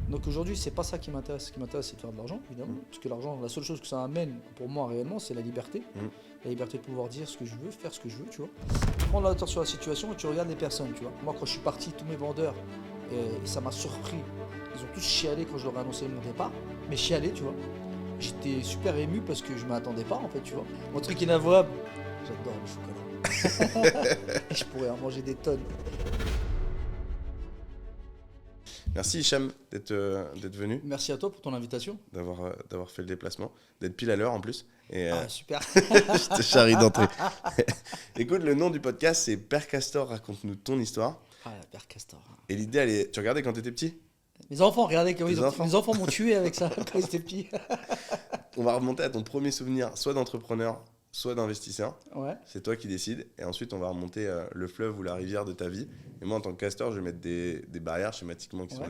Donc aujourd'hui, c'est pas ça qui m'intéresse. Ce qui m'intéresse, c'est de faire de l'argent, évidemment. Parce que l'argent, la seule chose que ça amène pour moi réellement, c'est la liberté. La liberté de pouvoir dire ce que je veux, faire ce que je veux, tu vois. Prendre la hauteur sur la situation et tu regardes les personnes, tu vois. Moi, quand je suis parti, tous mes vendeurs, et ça m'a surpris. Ils ont tous chialé quand je leur ai annoncé mon départ. Mais chialé, tu vois. J'étais super ému parce que je m'attendais pas, en fait, tu vois. Mon truc inavouable, j'adore le chocolat. Et je pourrais en manger des tonnes. Merci Hicham d'être venu, Merci à toi pour ton invitation. d'avoir fait le déplacement, d'être pile à l'heure en plus. Et Ah, super. je te charrie d'entrée. Écoute, le nom du podcast, c'est Père Castor, raconte-nous ton histoire. Ah, la Père Castor. Et l'idée, elle est... Tu regardais quand t'étais petit? Mes enfants, regardez comment enfants. mes enfants m'ont tué avec ça quand ils étaient petits. On va remonter à ton premier souvenir, soit d'entrepreneur, soit d'investisseur. Ouais. C'est toi qui décides. Et ensuite, on va remonter le fleuve ou la rivière de ta vie. Et moi, en tant que castor, je vais mettre des barrières schématiquement qui sont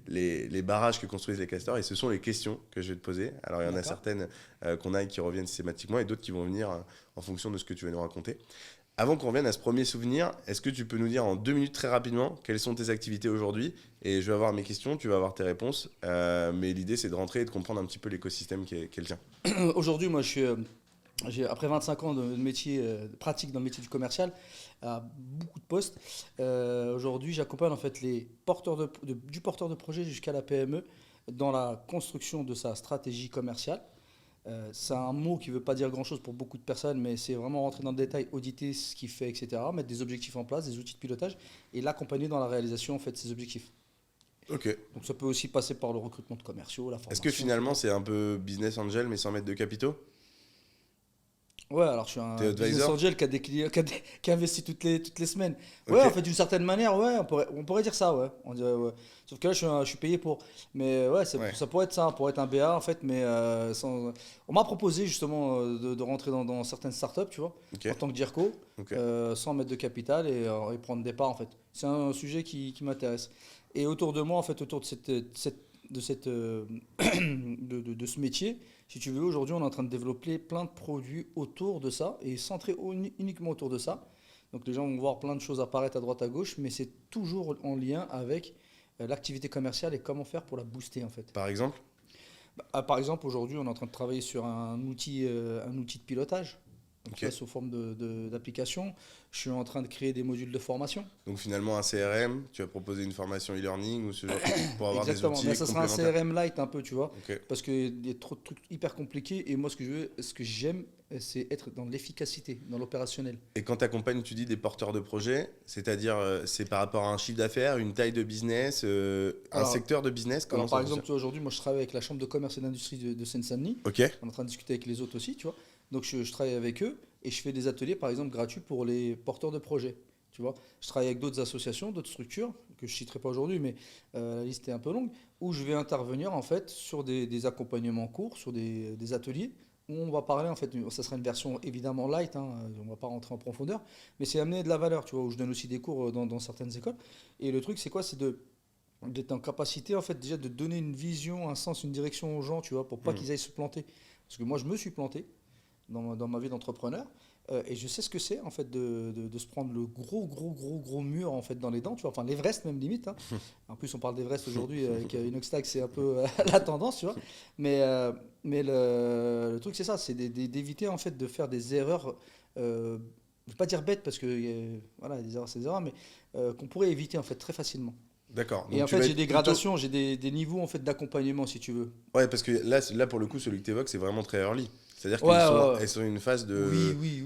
les barrages que construisent les castors. Et ce sont les questions que je vais te poser. Alors, il y en a certaines qu'on a et qui reviennent systématiquement et d'autres qui vont venir en fonction de ce que tu vas nous raconter. Avant qu'on revienne à ce premier souvenir, est-ce que tu peux nous dire en 2 minutes très rapidement quelles sont tes activités aujourd'hui? Et je vais avoir mes questions, tu vas avoir tes réponses. Mais l'idée, c'est de rentrer et de comprendre un petit peu l'écosystème qui est le tien. Aujourd'hui, moi, j'ai après 25 ans de métier, de pratique dans le métier du commercial, à beaucoup de postes. Aujourd'hui, j'accompagne en fait les porteurs du porteur de projet jusqu'à la PME dans la construction de sa stratégie commerciale. C'est un mot qui ne veut pas dire grand-chose pour beaucoup de personnes, mais c'est vraiment rentrer dans le détail, auditer ce qu'il fait, etc., mettre des objectifs en place, des outils de pilotage, et l'accompagner dans la réalisation en fait, de ces objectifs. Ok. Donc ça peut aussi passer par le recrutement de commerciaux, la formation. Est-ce que finalement, c'est un peu business angel, mais sans mettre de capitaux? Ouais, alors je suis un business angel qui a des clients, qui investit toutes les semaines. Ouais, Ok. en fait, d'une certaine manière, ouais, on pourrait dire ça, ouais. On dirait, ouais. Sauf que là, je suis payé pour. Mais ouais, ça pourrait être ça, pour être un BA, en fait, mais on m'a proposé justement de rentrer dans certaines startups, tu vois, en tant que DIRCO, sans mettre de capital et prendre des parts, en fait. C'est un sujet qui m'intéresse. Et autour de moi, en fait, autour de de ce métier, si tu veux, aujourd'hui, on est en train de développer plein de produits autour de ça et centrés uniquement autour de ça. Donc les gens vont voir plein de choses apparaître à droite à gauche, mais c'est toujours en lien avec l'activité commerciale et comment faire pour la booster en fait. Par exemple? Par exemple, aujourd'hui, on est en train de travailler sur un outil de pilotage. Donc ça, sous forme d'application. Je suis en train de créer des modules de formation. Donc finalement un CRM, tu as proposé une formation e-learning ou ce genre pour avoir Exactement. des outils Mais ça sera un complémentaires. CRM light un peu, tu vois, Ok. parce qu'il y a trop de trucs hyper compliqués et moi ce que j'aime, c'est être dans l'efficacité, dans l'opérationnel. Et quand tu accompagnes, tu dis des porteurs de projets, c'est-à-dire c'est par rapport à un chiffre d'affaires, une taille de business, un secteur de business, comment Alors ça par exemple, fonctionne? tu vois, aujourd'hui, moi je travaille avec la chambre de commerce et d'industrie de Seine-Saint-Denis. Ok. On est en train de discuter avec les autres aussi, tu vois. Donc je travaille avec eux et je fais des ateliers, par exemple, gratuits pour les porteurs de projets. Tu vois, je travaille avec d'autres associations, d'autres structures, que je ne citerai pas aujourd'hui, mais la liste est un peu longue, où je vais intervenir en fait sur des accompagnements courts, sur des ateliers, où on va parler, en fait, ça sera une version évidemment light, hein, on ne va pas rentrer en profondeur, mais c'est amener de la valeur, tu vois, où je donne aussi des cours dans certaines écoles. Et le truc, c'est quoi? C'est d'être en capacité, en fait, déjà de donner une vision, un sens, une direction aux gens, tu vois, pour pas qu'ils aillent se planter. Parce que moi, je me suis planté dans ma vie d'entrepreneur. Et je sais ce que c'est en fait de se prendre le gros mur en fait dans les dents, tu vois, enfin l'Everest même limite. Hein. En plus on parle d'Everest aujourd'hui avec Inoxtag, c'est un peu la tendance, tu vois. Mais le truc c'est ça, c'est d'éviter en fait de faire des erreurs. Je ne veux pas dire bêtes parce que voilà, des erreurs c'est des erreurs, mais qu'on pourrait éviter en fait très facilement. D'accord. Et Donc en fait j'ai des gradations, j'ai des niveaux en fait d'accompagnement si tu veux. Ouais, parce que là pour le coup, celui que tu évoques, c'est vraiment très early. C'est-à-dire qu'elles sont une phase de... Oui.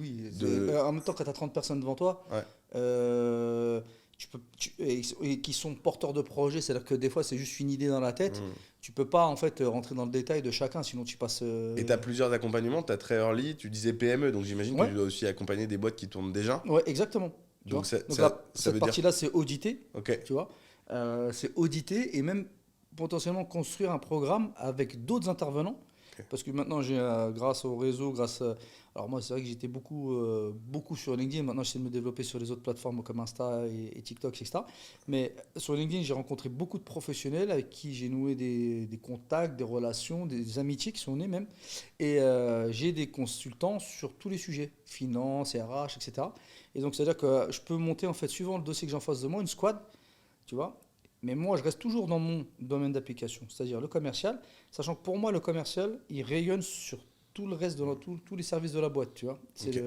En même temps, quand tu as 30 personnes devant toi, et qui sont porteurs de projets, c'est-à-dire que des fois, c'est juste une idée dans la tête. Tu peux pas en fait rentrer dans le détail de chacun, sinon tu passes... Et tu as plusieurs accompagnements, tu as très early, tu disais PME, donc j'imagine que tu dois aussi accompagner des boîtes qui tournent déjà. Ouais, exactement. Donc cette partie-là, c'est auditer, Ok. tu vois. C'est auditer et même potentiellement construire un programme avec d'autres intervenants. Parce que maintenant, grâce au réseau, alors moi, c'est vrai que j'étais beaucoup sur LinkedIn. Maintenant, j'essaie de me développer sur les autres plateformes comme Insta et TikTok, etc. Mais sur LinkedIn, j'ai rencontré beaucoup de professionnels avec qui j'ai noué des contacts, des relations, des amitiés qui sont nées même. Et j'ai des consultants sur tous les sujets, finance, RH, etc. Et donc, c'est-à-dire que je peux monter, en fait, suivant le dossier que j'ai en face de moi, une squad, tu vois. Mais moi, je reste toujours dans mon domaine d'application, c'est-à-dire le commercial, sachant que pour moi, le commercial, il rayonne sur tout le reste, tous les services de la boîte, tu vois. C'est Ok.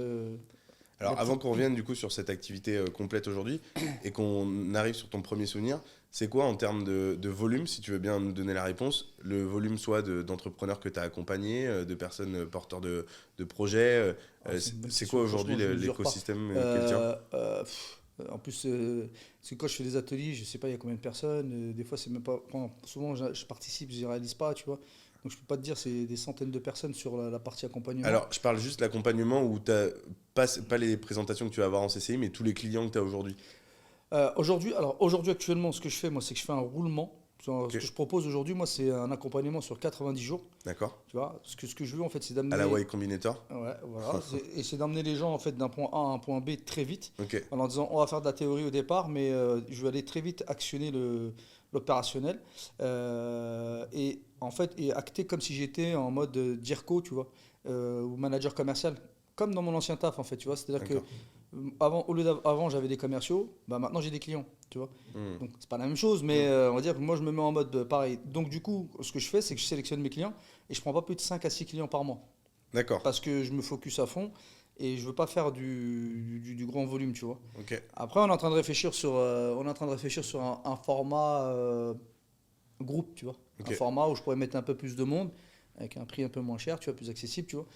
Alors, avant qu'on revienne du coup sur cette activité complète aujourd'hui et qu'on arrive sur ton premier souvenir, c'est quoi en termes de volume, si tu veux bien me donner la réponse, le volume soit d'entrepreneurs que tu as accompagnés, de personnes porteurs de projets, C'est une bonne c'est question, quoi aujourd'hui franchement, je mesure pas. l'écosystème qui est le tien? En plus, parce que quand je fais des ateliers, je sais pas il y a combien de personnes. Des fois, c'est même pas. Enfin, souvent, je participe, je réalise pas, tu vois. Donc, je peux pas te dire, c'est des centaines de personnes sur la partie accompagnement. Alors, je parle juste de l'accompagnement où tu pas les présentations que tu vas avoir en CCI, mais tous les clients que tu as aujourd'hui. Aujourd'hui, actuellement, ce que je fais, moi, c'est que je fais un roulement. Ce Ok. que je propose aujourd'hui, moi, c'est un accompagnement sur 90 jours. D'accord? Tu vois, ce que je veux, en fait, c'est À la d'amener. Y Combinator? Ouais, voilà. Et c'est d'amener les gens, en fait, d'un point A à un point B très vite. Ok. En leur disant, on va faire de la théorie au départ, mais je vais aller très vite actionner l'opérationnel. Et en fait, et acter comme si j'étais en mode DIRCO, tu vois, ou manager commercial. Comme dans mon ancien taf, en fait, tu vois. C'est-à-dire que D'accord. avant, j'avais des commerciaux, bah maintenant j'ai des clients, tu vois. Hmm. Donc c'est pas la même chose, mais on va dire que moi je me mets en mode pareil. Donc du coup, ce que je fais, c'est que je sélectionne mes clients et je prends pas plus de 5 à 6 clients par mois. D'accord. Parce que je me focus à fond et je veux pas faire du grand volume, tu vois. Ok. Après, on est en train de réfléchir sur un format groupe, tu vois. Un Ok. format où je pourrais mettre un peu plus de monde avec un prix un peu moins cher, tu vois, plus accessible, tu vois,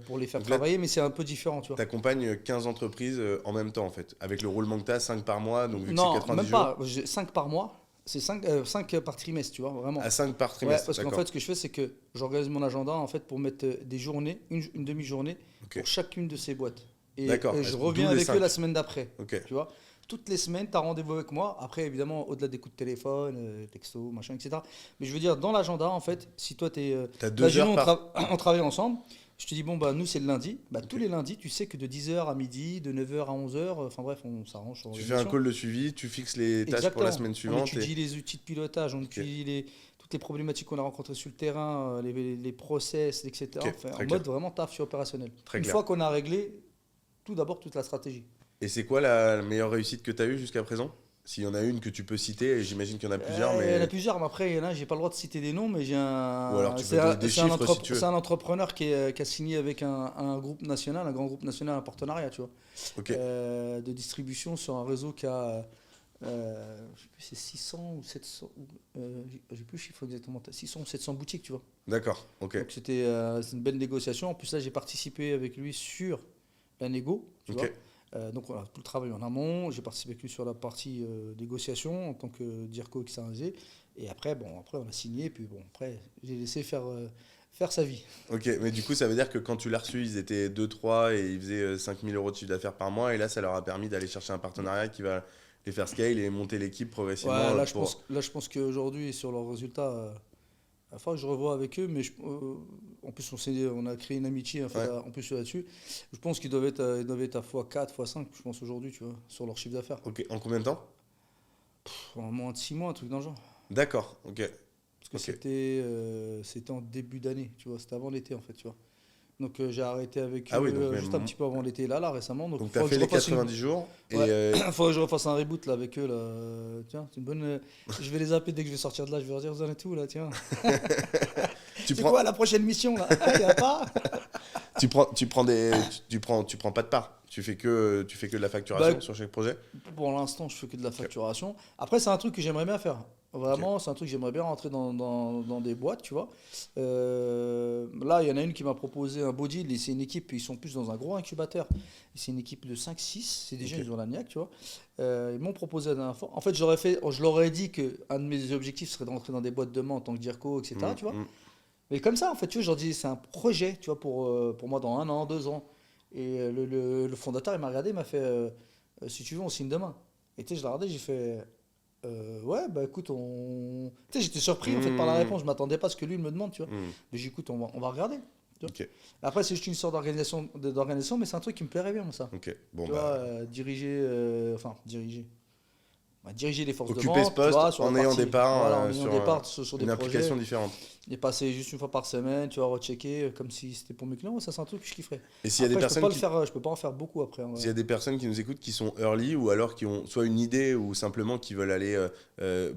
pour les faire Donc là, travailler, mais c'est un peu différent, tu vois. tu accompagnes 15 entreprises en même temps, en fait, avec le roulement que tu as, 5 par mois, donc vu que c'est Non, 90 même jours, pas. J'ai 5 par mois. C'est 5 par trimestre, tu vois, vraiment. à 5 par Ouais, trimestre, parce qu'en d'accord. fait, ce que je fais, c'est que j'organise mon agenda en fait pour mettre des journées, une demi-journée Ok. pour chacune de ces boîtes. Et D'accord. je D'où reviens les avec eux 5. la semaine d'après. Ok. Tu vois, toutes les semaines, tu as rendez-vous avec moi. Après, évidemment, au-delà des coups de téléphone, texto, machin, etc. Mais je veux dire, dans l'agenda, en fait, si toi, tu es. Tu as Bah, 2 heures par. on travaille ensemble. Je te dis, bon, bah, nous, c'est le lundi. Bah, Ok. tous les lundis, tu sais que de 10h à midi, de 9h à 11h, enfin bref, on s'arrange sur Tu fais un l'organisation. call de suivi, tu fixes les tâches pour la Exactement. semaine On suivante. étudie les outils de pilotage, on Ok. étudie toutes les problématiques qu'on a rencontrées sur le terrain, les process, etc. Ok, Enfin, très en clair. mode vraiment taf sur opérationnel. Très Une clair. fois qu'on a réglé, tout d'abord, toute la stratégie. Et c'est quoi la meilleure réussite que tu as eue jusqu'à présent? S'il y en a une que tu peux citer, et j'imagine qu'il y en a plusieurs, Il y en a mais. plusieurs, mais après, il y en a, j'ai pas le droit de citer des noms, mais j'ai Ou alors un. tu peux donner des chiffres si tu C'est veux. un entrepreneur qui a signé avec un groupe national, un grand groupe national, un partenariat, tu vois, Ok. de distribution sur un réseau qui a. Je sais plus, c'est 600 ou 700. J'ai plus le chiffre exactement. 600 ou 700 boutiques, tu vois. D'accord. Ok. Donc c'est une belle négociation. En plus là, j'ai participé avec lui sur la négo, tu Ok. vois. Donc voilà, tout le travail en amont. J'ai participé avec lui sur la partie négociation en tant que DIRCO externalisé. Et après, bon, après on a signé. Puis bon, après, j'ai laissé faire sa vie. Ok. Mais du coup, ça veut dire que quand tu l'as reçu, ils étaient 2-3 et ils faisaient 5 000 euros de chiffre d'affaires par mois. Et là, ça leur a permis d'aller chercher un partenariat qui va les faire scale et monter l'équipe progressivement. Ouais, Pour... là, je pense qu'aujourd'hui, sur leurs résultats, il va falloir que je revoie avec eux. Mais en plus, on a créé une amitié en, fait, Ouais. en plus là-dessus. Je pense ils doivent être à x4, x5, je pense, aujourd'hui, tu vois, sur leur chiffre d'affaires. Ok. En combien de temps? En moins de 6 mois, un truc dans le genre. D'accord. Ok. Parce que Ok. c'était en début d'année, tu vois, c'était avant l'été en fait, tu vois. Donc j'ai arrêté avec Ah eux oui, donc juste un même. petit peu avant l'été, là récemment. Donc Donc il tu as faudra que fait je les refasse 90 jours et Ouais. Faudrait que je refasse un reboot là avec eux là. Tiens, c'est une bonne. Je vais les appeler dès que je vais sortir de là, je vais leur dire vous en êtes où là, tiens. tu C'est prends, quoi la prochaine mission là? Il y a pas? tu prends pas de part. Tu fais que de la facturation Bah, sur chaque projet. Pour l'instant, je fais que de la Ok. facturation. Après, c'est un truc que j'aimerais bien faire. Ok. Vraiment, c'est un truc que j'aimerais bien rentrer dans des boîtes, tu vois. Là, il y en a une qui m'a proposé un beau deal. Et c'est une équipe, ils sont plus dans un gros incubateur. Et c'est une équipe de 5-6. C'est déjà, Ok. ils ont la niaque, tu vois. Ils m'ont proposé la dernière fois. En fait, je leur ai dit qu'un de mes objectifs serait de rentrer dans des boîtes de main en tant que DIRCO, etc. Tu vois. Mais comme ça, en fait, tu vois, je leur dis, c'est un projet, tu vois, pour moi dans 1 an, 2 ans. Et le fondateur, il m'a regardé, il m'a fait, si tu veux, on signe demain. Et tu sais, je l'ai regardé, j'ai fait, ouais, bah écoute, on. Tu sais, j'étais surpris en fait par la Mm. réponse, je m'attendais pas à ce que lui il me demande, tu vois. Mm. Mais j'ai dit, écoute, on va regarder. Tu vois. Ok. Après, c'est juste une sorte d'organisation, mais c'est un truc qui me plairait bien, moi, ça. Ok. Bon Tu vois, bah. diriger, enfin, diriger. diriger les forces de Occuper vente, ce poste tu vois, sur en la ayant partie, des parts voilà, en ayant sur des parts sur des une projets, application différente. et passer juste une fois par semaine, tu vois, rechecker comme si c'était pour mes clients. Ça, c'est un truc que je kifferais. Et s'il y a des Après, personnes je peux pas en faire beaucoup après. En vrai. s'il y a des personnes qui nous écoutent qui sont early ou alors qui ont soit une idée ou simplement qui veulent aller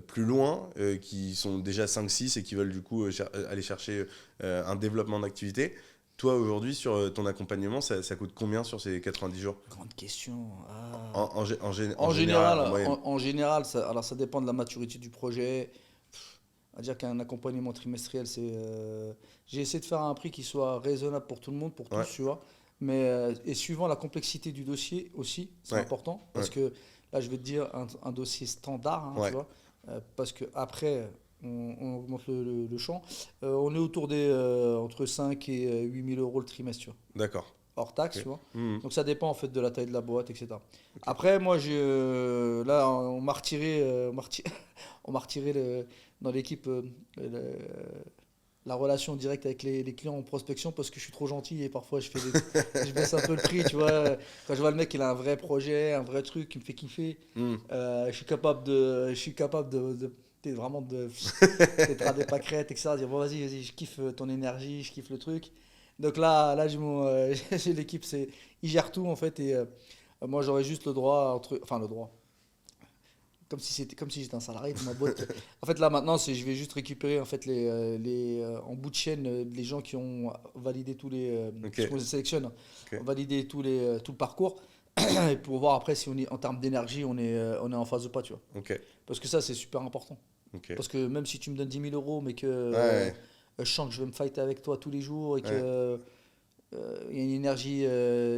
plus loin, qui sont déjà 5-6 et qui veulent du coup aller chercher un développement d'activité, toi aujourd'hui sur ton accompagnement, ça coûte combien sur ces 90 jours? Grande question. En général, en moyenne. En général, alors ça dépend de la maturité du projet. On va dire qu'un accompagnement trimestriel, j'ai essayé de faire un prix qui soit raisonnable pour tout le monde, pour tous, Ouais. tu vois. Mais, et suivant la complexité du dossier aussi, c'est Ouais. important. Parce que là, je vais te dire un dossier standard, hein, Ouais. tu vois. Parce qu'après, on augmente le champ. On est autour entre 5 et 8 000 euros le trimestre, tu vois. D'accord. Hors taxe, Ok. tu vois. Mhm. Donc ça dépend en fait de la taille de la boîte, etc. Après, moi, là, on m'a retiré, on m'a retiré dans l'équipe la relation directe avec les clients en prospection parce que je suis trop gentil et parfois je baisse un peu le prix, tu vois. Quand je vois le mec, il a un vrai projet, un vrai truc qui me fait kiffer, Mhm. je suis capable vraiment d'être à des pâquerettes, etc. Dire bon, vas-y, je kiffe ton énergie, je kiffe le truc. Donc là j'ai l'équipe, ils gèrent tout en fait et moi j'aurais juste le droit, enfin le droit, comme si j'étais un salarié de ma boîte. En fait, là, maintenant, je vais juste récupérer en fait en bout de chaîne les gens qui ont validé Ok. ce qu'on sélectionne, Ok. validé tout le parcours, et pour voir après si en termes d'énergie, on est en phase ou pas, tu vois. Ok. Parce que ça, c'est super important. Ok. Parce que même si tu me donnes 10 000 euros, mais que Ouais. je sens que je vais me fighter avec toi tous les jours et que Ouais. il y a une énergie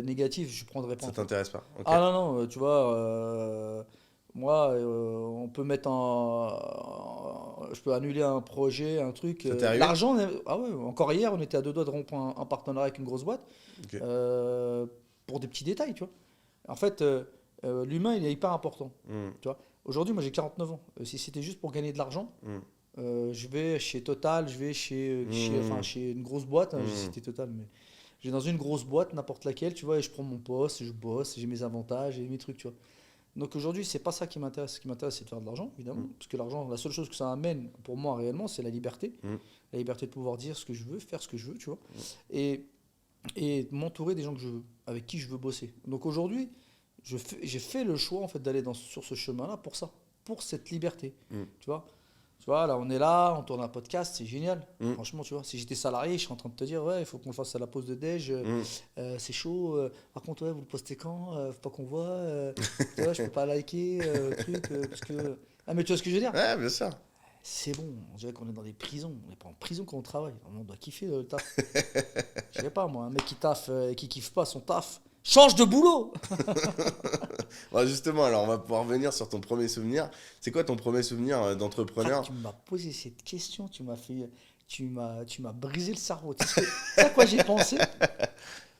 négative, je ne prendrai pas Ça en fait. t'intéresse pas. Ok. Ah non, non, tu vois, moi, on peut je peux annuler un projet, un truc. Ça t'est arrivé? L'argent, ah ouais, encore hier, on était à deux doigts de rompre un partenariat avec une grosse boîte Ok. euh, pour des petits détails, tu vois. En fait, l'humain, il est hyper important, Mhm. tu vois. Aujourd'hui, moi, j'ai 49 ans. Si c'était juste pour gagner de l'argent, Mhm. je vais chez Total, je vais Mhm. chez une grosse boîte, hein, j'ai Mhm. cité Total, mais je vais dans une grosse boîte, n'importe laquelle, tu vois, et je prends mon poste, je bosse, j'ai mes avantages, j'ai mes trucs, tu vois. Donc aujourd'hui, c'est pas ça qui m'intéresse. Ce qui m'intéresse, c'est de faire de l'argent, évidemment. Mhm. Parce que l'argent, la seule chose que ça amène pour moi réellement, c'est la liberté. Mhm. La liberté de pouvoir dire ce que je veux, faire ce que je veux, tu vois. Et, et m'entourer des gens que je veux, avec qui je veux bosser. Donc aujourd'hui, j'ai fait le choix en fait d'aller sur ce chemin-là pour ça, pour cette liberté, Mhm. tu vois. Tu vois, là, on est là, on tourne un podcast, c'est génial. Mhm. Franchement, tu vois, si j'étais salarié, je serais en train de te dire, ouais, il faut qu'on le fasse à la pause de déj, Mhm. c'est chaud. Par contre, ouais, vous le postez quand faut pas qu'on voit. Tu vois, je peux pas liker, truc, parce que. Ah, mais tu vois ce que je veux dire? Ouais, bien sûr. C'est bon, on dirait qu'on est dans des prisons. On n'est pas en prison quand on travaille. On doit kiffer le taf. Je sais pas, moi, un mec qui taffe et qui kiffe pas son taf, change de boulot! Bon, justement, alors on va pouvoir revenir sur ton premier souvenir. C'est quoi ton premier souvenir d'entrepreneur? Tu m'as posé cette question, tu m'as brisé le cerveau. Tu sais à quoi j'ai pensé?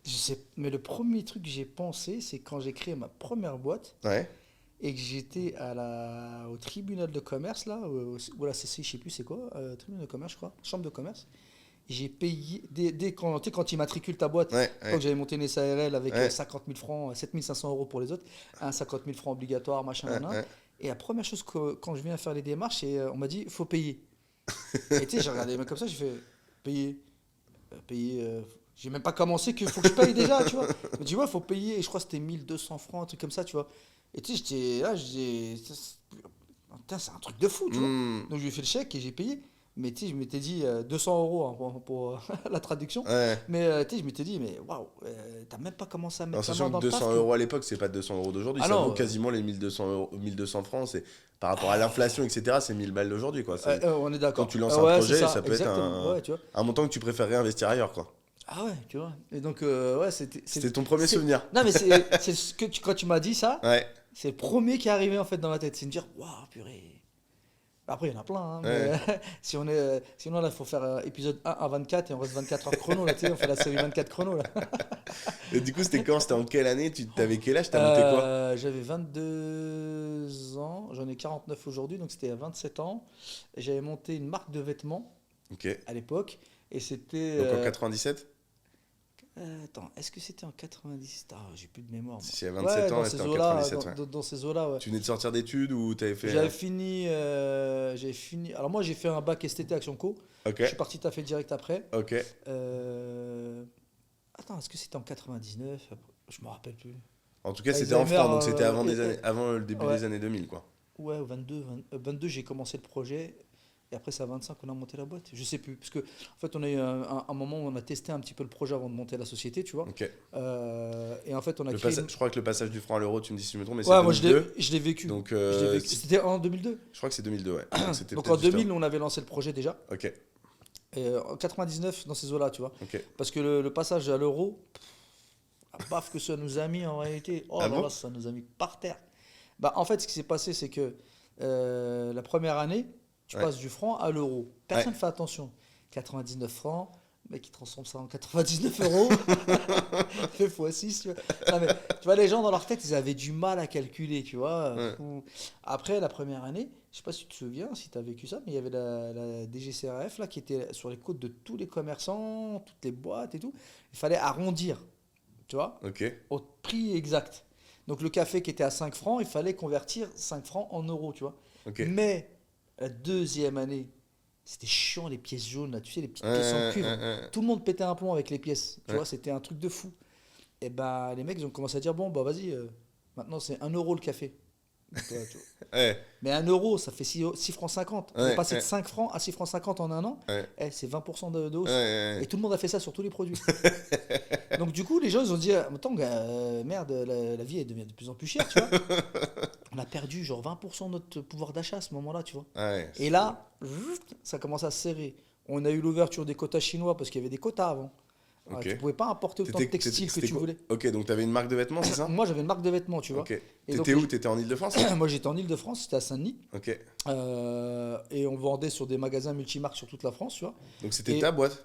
Je sais, mais le premier truc que j'ai pensé, c'est quand j'ai créé ma première boîte Ouais. et que j'étais au tribunal de commerce, là, ou à la CCI, je sais plus c'est quoi, tribunal de commerce, je crois, chambre de commerce. J'ai payé, tu sais, quand tu immatricules ta boîte, Ouais. quand Ouais. j'avais monté une SARL avec Ouais. 50 000 francs, 7 500 euros pour les autres, 50 000 francs obligatoires, machin, Ouais. nan. Ouais. Et la première chose que quand je viens faire les démarches, on m'a dit, il faut payer. Et tu sais, j'ai regardé les mecs comme ça, j'ai fait, payer. Payer. J'ai même pas commencé qu'il faut que je paye déjà, tu vois. Mais tu vois, il faut payer, et je crois que c'était 1200 francs, un truc comme ça, tu vois. Et tu sais, j'étais là, putain, c'est un truc de fou, tu vois. Hmm. Donc je lui ai fait le chèque et j'ai payé. Mais tu sais, je m'étais dit 200 euros hein, pour la traduction. Ouais. Mais tu sais, je m'étais dit, mais waouh, t'as même pas commencé à En mettre la main sachant que dans le taf 200 euros à l'époque, c'est pas 200 euros d'aujourd'hui. Ah Ça vaut non, quasiment les 1200 euros, 1200 francs. C'est, par rapport à l'inflation, etc., c'est 1000 balles d'aujourd'hui, quoi. on est Quand d'accord. tu lances un Ouais, c'est projet, ça, ça peut être exactement. Ouais, tu vois. un montant que tu préférerais investir ailleurs, quoi. Ah ouais, tu vois. Et donc, ouais, C'était ton premier c'est- souvenir. Non, mais c'est ce que quand tu m'as dit ça, Ouais. c'est le premier qui est arrivé en fait dans la tête. C'est de me dire, waouh, purée. Après, il y en a plein, hein, mais Ouais. sinon, là, il faut faire épisode 1 à 24 et on reste 24 heures chrono. Là, tu sais, on fait la série 24 chrono. Là. Et du coup, c'était quand? C'était en quelle année? Tu t'avais quel âge? T'as monté quoi? J'avais 22 ans, j'en ai 49 aujourd'hui, donc c'était à 27 ans. J'avais monté une marque de vêtements Ok. à l'époque et c'était. Donc en 97? Attends, est-ce que c'était en 90? Ah, j'ai plus de mémoire. Moi. Si à 27 ans, c'était en 97. Dans ces eaux-là, ouais. Tu venais de sortir d'études ou t'avais fait. J'avais fini. Alors moi, j'ai fait un bac STT Action Co. Ok. Je suis parti taffer direct après. Ok. Attends, est-ce que c'était en 99? Je me rappelle plus. En tout cas, Ah, c'était en francs, donc c'était Alzheimer, avant le début ouais. des années 2000, quoi. Ouais, au 22, j'ai commencé le projet. Et après, c'est à 25 qu'on a monté la boîte. Je sais plus. Parce que, en fait, on a eu un moment où on a testé un petit peu le projet avant de monter la société, tu vois. Ok. Et en fait, on a créé. Je crois que le passage du franc à l'euro, tu me dis si je me trompe, mais Ouais, c'est moi, 2002. je l'ai vécu. Donc, Je l'ai vécu. C'était en 2002. je crois que c'est 2002, ouais. Donc en 2000, on avait lancé le projet déjà. Ok. Et en 99, dans ces eaux-là, tu vois. Ok. Parce que le passage à l'euro, la baffe que ça nous a mis en réalité. Oh Ah là bon là, ça nous a mis par terre. Bah, en fait, ce qui s'est passé, c'est que la première année, tu passes du franc à l'euro. Personne ne fait attention. 99 francs, le mec, il transforme ça en 99 euros. Fait x6, tu vois. Non, mais, tu vois, les gens, dans leur tête, ils avaient du mal à calculer, tu vois. Après, la première année, je sais pas si tu te souviens, si tu as vécu ça, mais il y avait la DGCRF là, qui était sur les côtes de tous les commerçants, toutes les boîtes et tout. Il fallait arrondir, tu vois, au prix exact. Donc le café qui était à 5 francs, il fallait convertir 5 francs en euros, tu vois. Mais la deuxième année, c'était chiant les pièces jaunes, là, tu sais, les petites pièces en cuivre. Tout le monde pétait un plomb avec les pièces, tu vois, c'était un truc de fou. Et bah les mecs, ils ont commencé à dire, bon, bah vas-y, maintenant c'est 1 euro le café. Mais 1 euro, ça fait 6 francs 50. On est passé de 5 francs à 6 francs 50 en un an. C'est 20% de hausse. Et tout le monde a fait ça sur tous les produits. Donc du coup, les gens, ils ont dit, attends, merde, la vie, elle devient de plus en plus chère, tu vois. On a perdu genre 20% de notre pouvoir d'achat à ce moment-là, tu vois. Et là, ça commence à se serrer. On a eu l'ouverture des quotas chinois parce qu'il y avait des quotas avant. Tu ne pouvais pas importer autant de textiles que tu voulais. Ok, donc tu avais une marque de vêtements, c'est ça? Moi, j'avais une marque de vêtements, tu vois. T'étais où? T'étais en Ile-de-France? Moi, j'étais en Ile-de-France, c'était à Saint-Denis. Et on vendait sur des magasins multimarques sur toute la France, tu vois. Donc c'était ta boîte?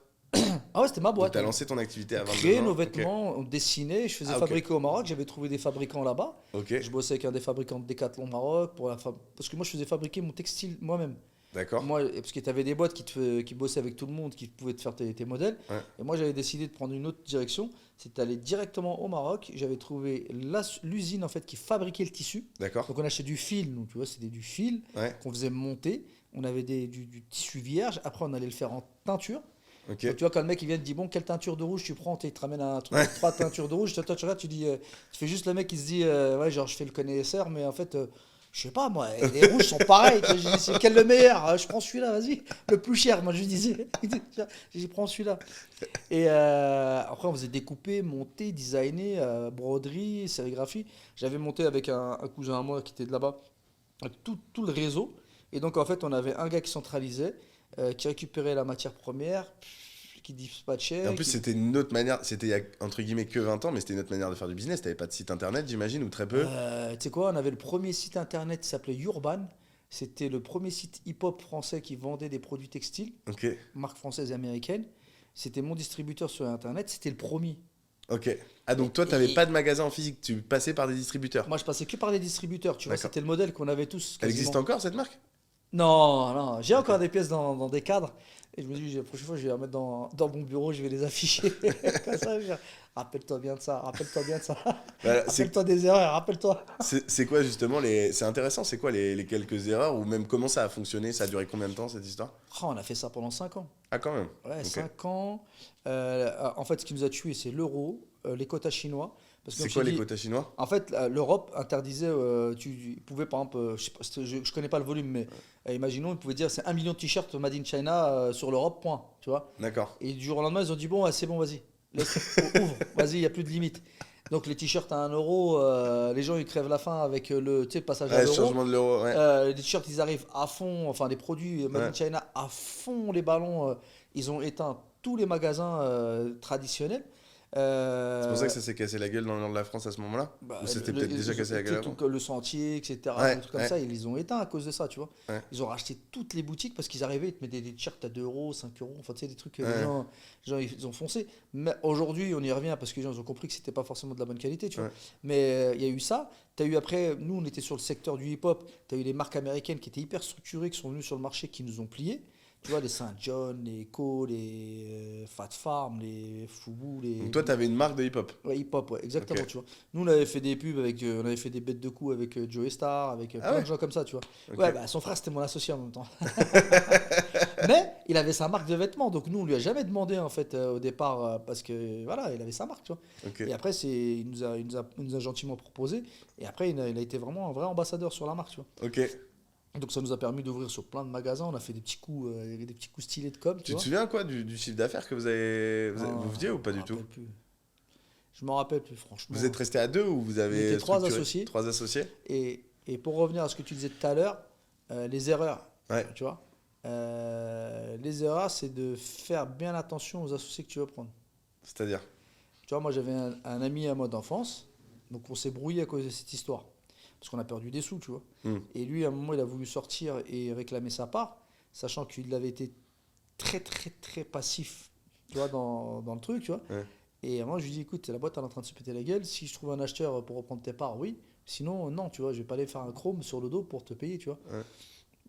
Ah ouais, c'était ma boîte. Tu as lancé ton activité à 22 ans. Créer nos vêtements, on dessinait, je faisais fabriquer au Maroc, j'avais trouvé des fabricants là-bas. Je bossais avec un des fabricants de Decathlon au Maroc, parce que moi, je faisais fabriquer mon textile moi-même. D'accord. Moi, parce que tu avais des boîtes qui bossaient avec tout le monde, qui pouvaient te faire tes modèles. Et moi, j'avais décidé de prendre une autre direction. C'était d'aller directement au Maroc. J'avais trouvé l'usine en fait, qui fabriquait le tissu. D'accord. Donc, on achetait du fil. Donc, tu vois, c'était du fil qu'on faisait monter. On avait du tissu vierge. Après, on allait le faire en teinture. Donc, tu vois, quand le mec il vient te dire bon, quelle teinture de rouge tu prends, il te ramène un truc, 3 teintures de rouge. Toi, tu regardes, tu dis, tu fais juste le mec qui se dit ouais, genre, je fais le connaisseur, mais en fait. Je sais pas, moi, les rouges sont pareils. Je dis, c'est quel le meilleur? Je prends celui-là, vas-y. Le plus cher, moi, je disais. Je prends celui-là. Et après, on faisait découper, monter, designer, broderie, sérigraphie. J'avais monté avec un cousin à moi qui était de là-bas, tout le réseau. Et donc, en fait, on avait un gars qui centralisait, qui récupérait la matière première, qui dispatchait. Et en plus, c'était une autre manière, c'était il y a entre guillemets que 20 ans, mais c'était une autre manière de faire du business. T'avais pas de site internet, j'imagine, ou très peu? Tu sais quoi, on avait le premier site internet qui s'appelait Urban. C'était le premier site hip-hop français qui vendait des produits textiles, marque française et américaine. C'était mon distributeur sur internet, c'était le premier. Ah, donc toi, t'avais pas de magasin en physique, tu passais par des distributeurs? Moi, je passais que par des distributeurs, tu vois, c'était le modèle qu'on avait tous. Elle existe encore, cette marque? Non, j'ai encore des pièces dans des cadres. Et je me dis, la prochaine fois, je vais les remettre dans mon bureau, je vais les afficher. Comme ça, rappelle-toi bien de ça, rappelle-toi bien de ça. Rappelle-toi des erreurs, rappelle-toi. C'est quoi justement c'est intéressant, c'est quoi les quelques erreurs ou même comment ça a fonctionné? Ça a duré combien de temps cette histoire? On a fait ça pendant 5 ans. Ah, quand même? Ouais, 5 ans. En fait, ce qui nous a tués, c'est l'euro, les quotas chinois. C'est quoi les quotas chinois? En fait, l'Europe interdisait, tu pouvais par exemple, je connais pas le volume, mais imaginons, ils pouvaient dire c'est 1 million de t-shirts made in China sur l'Europe, point, tu vois. D'accord. Et du jour au lendemain, ils ont dit bon, c'est bon, vas-y, ouvre, vas-y, il n'y a plus de limite. Donc les t-shirts à 1 euro, les gens ils crèvent la faim avec le passage à l'euro. Le changement de l'euro, les t-shirts ils arrivent à fond, enfin les produits made in China à fond, les ballons, ils ont éteint tous les magasins traditionnels. C'est pour ça que ça s'est cassé la gueule dans le nord de la France à ce moment-là? Ou c'était peut-être déjà cassé la gueule avant? Le Sentier, etc. Des trucs comme ça, ils les ont éteints à cause de ça, tu vois. Ils ont racheté toutes les boutiques parce qu'ils arrivaient, ils te mettaient des t-shirts à 2 euros, 5 euros, enfin tu sais, des trucs que les gens ils ont foncé. Mais aujourd'hui, on y revient parce que les gens ils ont compris que c'était pas forcément de la bonne qualité, tu vois. Mais il y a eu ça. Tu as eu après, nous on était sur le secteur du hip-hop, tu as eu les marques américaines qui étaient hyper structurées, qui sont venues sur le marché, qui nous ont pliés. Tu vois, les Saint John, les Co, les Fat Farm, les Fubu, les... Donc toi, tu avais une marque de hip-hop. Ouais, hip-hop, ouais, exactement, Ok. tu vois. Nous, on avait fait des pubs avec... on avait fait des bêtes de coups avec Joey Star, avec Ah plein ouais? de gens comme ça, tu vois. Ok. Ouais, bah son frère, c'était mon associé en même temps. Mais il avait sa marque de vêtements, donc nous, on lui a jamais demandé, en fait, au départ, parce que, voilà, il avait sa marque, tu vois. Ok. Et après, il nous a gentiment proposé. Et après, il a été vraiment un vrai ambassadeur sur la marque, tu vois. Ok. Donc ça nous a permis d'ouvrir sur plein de magasins. On a fait des petits coups stylés de com, tu Tu te vois. souviens quoi du chiffre d'affaires que vous faisiez ou pas du tout? Je m'en rappelle plus, franchement. Vous êtes resté à deux ou vous On avez était trois structuré associés. 3 associés? Et pour revenir à ce que tu disais tout à l'heure, les erreurs, Ouais. tu vois. Les erreurs, c'est de faire bien attention aux associés que tu veux prendre. C'est-à-dire? Tu vois, moi j'avais un ami à moi d'enfance, donc on s'est brouillé à cause de cette histoire. Parce qu'on a perdu des sous, tu vois. Et lui, à un moment, il a voulu sortir et réclamer sa part, sachant qu'il avait été très, très, très passif, tu vois, dans le truc, tu vois. Ouais. Et moi, je lui dis, écoute, la boîte elle est en train de se péter la gueule. Si je trouve un acheteur pour reprendre tes parts, oui. Sinon, non, tu vois, je vais pas aller faire un chrome sur le dos pour te payer, tu vois. Ouais.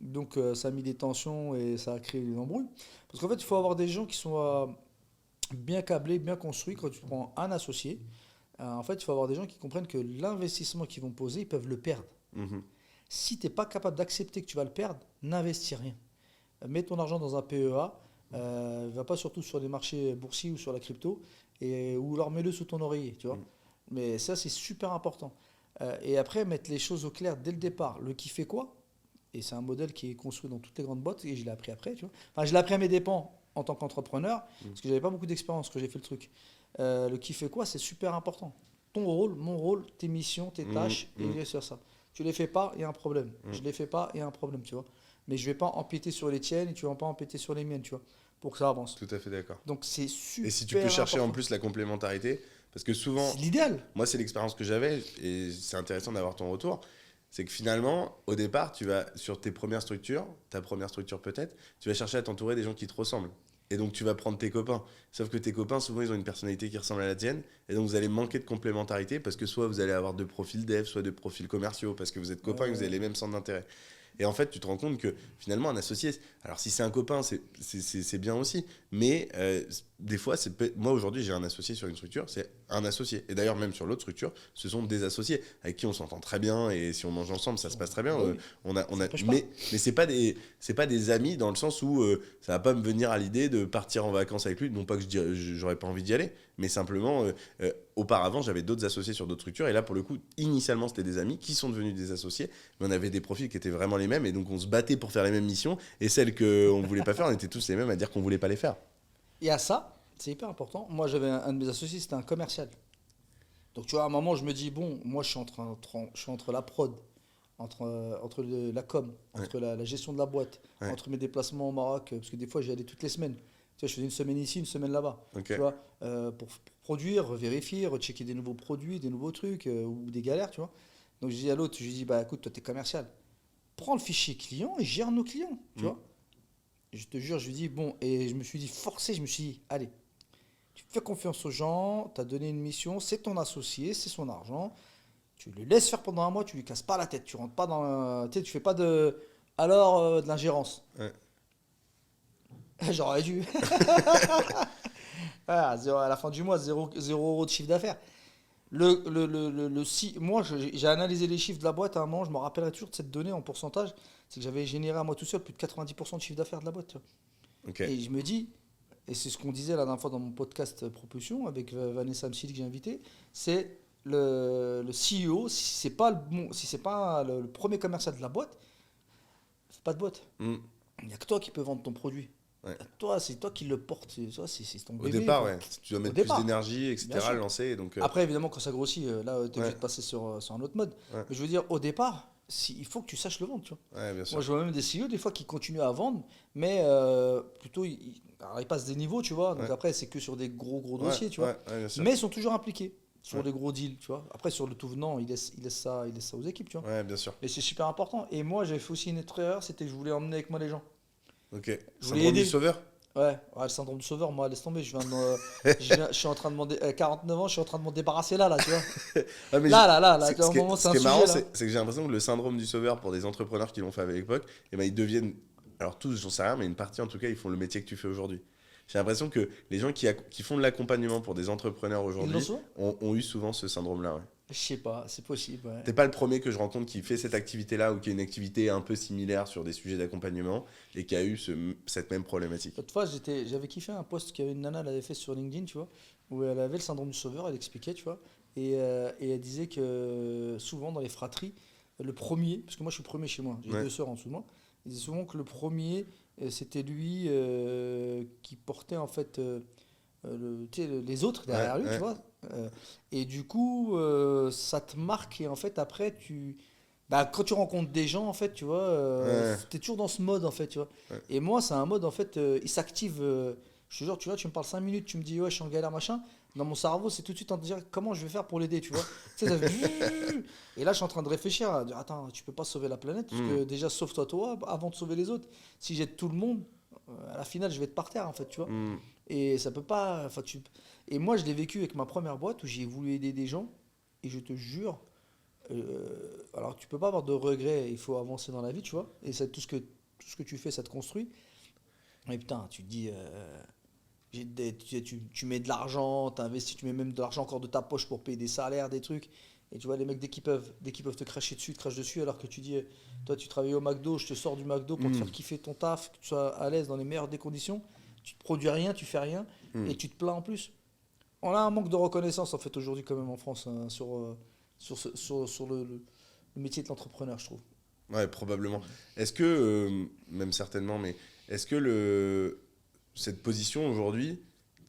Donc, ça a mis des tensions et ça a créé des embrouilles. Parce qu'en fait, il faut avoir des gens qui sont bien câblés, bien construits. Quand tu prends un associé, en fait, il faut avoir des gens qui comprennent que l'investissement qu'ils vont poser, ils peuvent le perdre. Mhm. Si tu n'es pas capable d'accepter que tu vas le perdre, n'investis rien. Mets ton argent dans un PEA, va pas surtout sur les marchés boursiers ou sur la crypto, ou alors mets-le sous ton oreiller, tu vois. Mais ça, c'est super important. Et après, mettre les choses au clair dès le départ. Le qui fait quoi? Et c'est un modèle qui est construit dans toutes les grandes boîtes, et je l'ai appris après, tu vois. Enfin, je l'ai appris à mes dépens en tant qu'entrepreneur, parce que j'avais pas beaucoup d'expérience quand j'ai fait le truc. Le qui fait quoi, c'est super important. Ton rôle, mon rôle, tes missions, tes tâches, et sur ça. Tu les fais pas, il y a un problème. Je les fais pas, il y a un problème, tu vois. Mais je vais pas empiéter sur les tiennes et tu vas pas empiéter sur les miennes, tu vois, pour que ça avance. Tout à fait d'accord. Donc c'est super Et si tu peux chercher en important. plus la complémentarité, parce que souvent, C'est l'idéal. moi c'est l'expérience que j'avais et c'est intéressant d'avoir ton retour, c'est que finalement, au départ, tu vas sur tes premières structures, ta première structure peut-être, tu vas chercher à t'entourer des gens qui te ressemblent. Et donc tu vas prendre tes copains. Sauf que tes copains, souvent, ils ont une personnalité qui ressemble à la tienne. Et donc vous allez manquer de complémentarité parce que soit vous allez avoir deux profils dev, soit deux profils commerciaux, parce que vous êtes copains et que vous avez les mêmes centres d'intérêt. Et en fait, tu te rends compte que finalement, un associé, alors si c'est un copain, c'est bien aussi. Mais des fois, moi aujourd'hui, j'ai un associé sur une structure, c'est un associé. Et d'ailleurs, même sur l'autre structure, ce sont des associés avec qui on s'entend très bien. Et si on mange ensemble, ça se passe très bien. Oui. Mais c'est pas des amis dans le sens où ça va pas me venir à l'idée de partir en vacances avec lui. Non pas que j'aurais pas envie d'y aller, mais simplement, auparavant, j'avais d'autres associés sur d'autres structures. Et là, pour le coup, initialement, c'était des amis qui sont devenus des associés. Mais on avait des profils qui étaient vraiment les mêmes. Et donc, on se battait pour faire les mêmes missions. Et celles qu'on ne voulait pas faire, on était tous les mêmes à dire qu'on voulait pas les faire. Et à ça, c'est hyper important. Moi, j'avais un de mes associés, c'était un commercial. Donc, tu vois, à un moment, je me dis, bon, moi, je suis entre la prod, entre la com, entre la gestion de la boîte, Ouais. entre mes déplacements au Maroc, parce que des fois, j'y allais toutes les semaines. Tu vois, je faisais une semaine ici, une semaine là-bas. Ok. Tu vois, pour produire, vérifier, rechecker des nouveaux produits, des nouveaux trucs, ou des galères, tu vois. Donc, je dis à l'autre, je lui dis, bah, écoute, toi, t'es commercial. Prends le fichier client et gère nos clients, tu vois. Je te jure, je lui dis, bon, et je me suis dit, forcé, je me suis dit, allez, tu fais confiance aux gens, tu as donné une mission, c'est ton associé, c'est son argent, tu le laisses faire pendant un mois, tu lui casses pas la tête, tu rentres pas dans, tu sais, tu fais pas de l'ingérence. Ouais. J'aurais dû. Ah, à la fin du mois, 0 euros de chiffre d'affaires. Moi, j'ai analysé les chiffres de la boîte à un moment, je me rappellerai toujours de cette donnée en pourcentage, c'est que j'avais généré à moi tout seul plus de 90% de chiffre d'affaires de la boîte, tu vois. Ok. Et je me dis, et c'est ce qu'on disait la dernière fois dans mon podcast Propulsion avec Vanessa Amsili que j'ai invité, c'est le CEO, si c'est pas le premier commercial de la boîte, c'est pas de boîte. Il n'y a que toi qui peux vendre ton produit. Ouais. Toi, c'est toi qui le portes, c'est ton Au bébé. départ, quoi. ouais. Tu dois mettre Au plus départ. d'énergie, Bien etc. sûr. à le lancer. Donc, Après, évidemment, quand ça grossit, là, tu es obligé Ouais. de passer sur un autre mode. Ouais. Mais je veux dire, au départ, il faut que tu saches le vendre, tu vois. ouais, bien sûr. Moi, je vois même des CEO, des fois, qui continuent à vendre, mais plutôt, alors, ils passent des niveaux, tu vois. Donc Ouais. après, c'est que sur des gros Ouais, dossiers, tu vois. ouais, bien sûr. Mais ils sont toujours impliqués sur Ouais. des gros deals, tu vois. Après, sur le tout venant, ils laissent ça aux équipes, tu vois. Ouais, bien sûr. Et c'est super important. Et moi, j'avais fait aussi une autre erreur, c'était que je voulais emmener avec moi les gens. Ok. voulais Syndrome aider. du sauveur. Ouais, le syndrome du sauveur, moi, laisse tomber. Je suis en train de m'en 49 ans, je suis en train de m'en débarrasser là, tu vois. Ah, mais Là, ce tu vois, au qui est- moment, ce c'est un qui est sujet, marrant, là. c'est que j'ai l'impression que le syndrome du sauveur pour des entrepreneurs qui l'ont fait à l'époque, eh ben, ils deviennent alors tous, j'en sais rien, mais une partie en tout cas, ils font le métier que tu fais aujourd'hui. J'ai l'impression que les gens qui font de l'accompagnement pour des entrepreneurs aujourd'hui ont eu souvent ce syndrome-là. Ouais. Je sais pas, c'est possible. Ouais. T'es pas le premier que je rencontre qui fait cette activité-là ou qui a une activité un peu similaire sur des sujets d'accompagnement et qui a eu cette même problématique. L'autre fois, j'avais kiffé un post qu'une nana elle avait fait sur LinkedIn, tu vois, où elle avait le syndrome du sauveur, elle expliquait, tu vois, et elle disait que souvent dans les fratries, le premier, parce que moi je suis le premier chez moi, j'ai deux sœurs en dessous de moi, elle disait souvent que le premier, c'était lui qui portait en fait les autres derrière lui, tu vois. Et du coup, ça te marque et en fait après quand tu rencontres des gens en fait, tu vois, t'es toujours dans ce mode en fait, tu vois. Et moi, c'est un mode en fait, il s'active. Je te jure, tu vois, tu me parles 5 minutes, tu me dis ouais, je suis en galère machin. Dans mon cerveau, c'est tout de suite en dire comment je vais faire pour l'aider, tu vois. Tu sais, et là, je suis en train de réfléchir à dire attends, tu peux pas sauver la planète parce que déjà sauve-toi toi avant de sauver les autres. Si j'aide tout le monde, à la finale, je vais être par terre en fait, tu vois. Et ça peut pas. Et moi, je l'ai vécu avec ma première boîte où j'ai voulu aider des gens. Et je te jure, alors tu peux pas avoir de regrets. Il faut avancer dans la vie, tu vois. Et c'est tout ce que tu fais, ça te construit. Mais putain, tu te dis, tu mets de l'argent, t'investis, tu mets même de l'argent encore de ta poche pour payer des salaires, des trucs. Et tu vois, les mecs, dès qu'ils peuvent te cracher dessus, te crachent dessus, alors que tu dis, toi, tu travailles au McDo, je te sors du McDo pour te faire kiffer ton taf, que tu sois à l'aise dans les meilleures des conditions. Tu te produis rien, tu fais rien, et tu te plains en plus. On a un manque de reconnaissance, en fait, aujourd'hui, quand même, en France, hein, sur le métier de l'entrepreneur, je trouve. Ouais, probablement. Est-ce que, même certainement, mais est-ce que cette position aujourd'hui,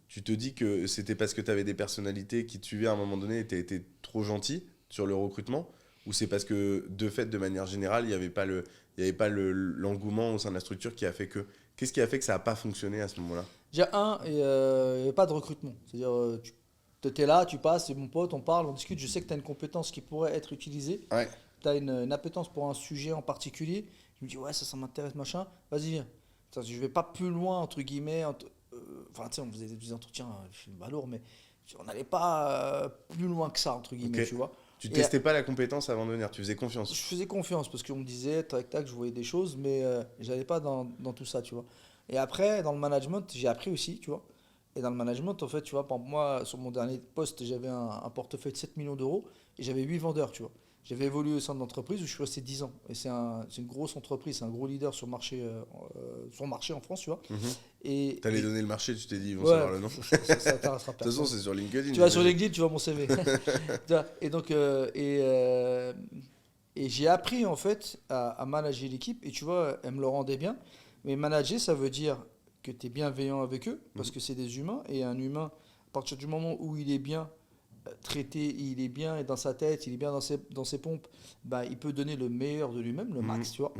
tu te dis que c'était parce que tu avais des personnalités qui te suivaient à un moment donné et tu as été trop gentil sur le recrutement, ou c'est parce que, de fait, de manière générale, il n'y avait pas l'engouement au sein de la structure qui a fait que... Qu'est-ce qui a fait que ça n'a pas fonctionné à ce moment-là? Déjà, il n'y avait pas de recrutement. C'est-à-dire, tu es là, tu passes, c'est mon pote, on parle, on discute. Je sais que tu as une compétence qui pourrait être utilisée. Ouais. Tu as une appétence pour un sujet en particulier. Je me dis, ouais, ça m'intéresse, machin. Vas-y, viens. Je ne vais pas plus loin, entre guillemets. Enfin, tu sais, on faisait des entretiens, je suis balourd, mais on n'allait pas plus loin que ça, entre guillemets, tu vois. Tu testais pas la compétence avant de venir, tu faisais confiance. Je faisais confiance parce qu'on me disait, tac, tac, je voyais des choses, mais je n'allais pas dans tout ça, tu vois. Et après, dans le management, j'ai appris aussi, tu vois. Et dans le management, en fait, tu vois, pour moi, sur mon dernier poste, j'avais un portefeuille de 7 millions d'euros et j'avais 8 vendeurs, tu vois. J'avais évolué au sein de l'entreprise où je suis resté 10 ans. Et c'est une grosse entreprise, c'est un gros leader sur le marché en France, tu vois. Tu allais donner le marché, tu t'es dit, ils vont savoir le nom. Ça t'intéressera pas. De toute façon, c'est sur LinkedIn. Tu vas sur LinkedIn, tu vois mon CV. Et donc, et j'ai appris en fait à manager l'équipe. Et tu vois, elle me le rendait bien. Mais manager, ça veut dire que tu es bienveillant avec eux, parce que c'est des humains. Et un humain, à partir du moment où il est bien traité, il est bien dans sa tête, il est bien dans ses pompes, bah, il peut donner le meilleur de lui-même, le max, tu vois.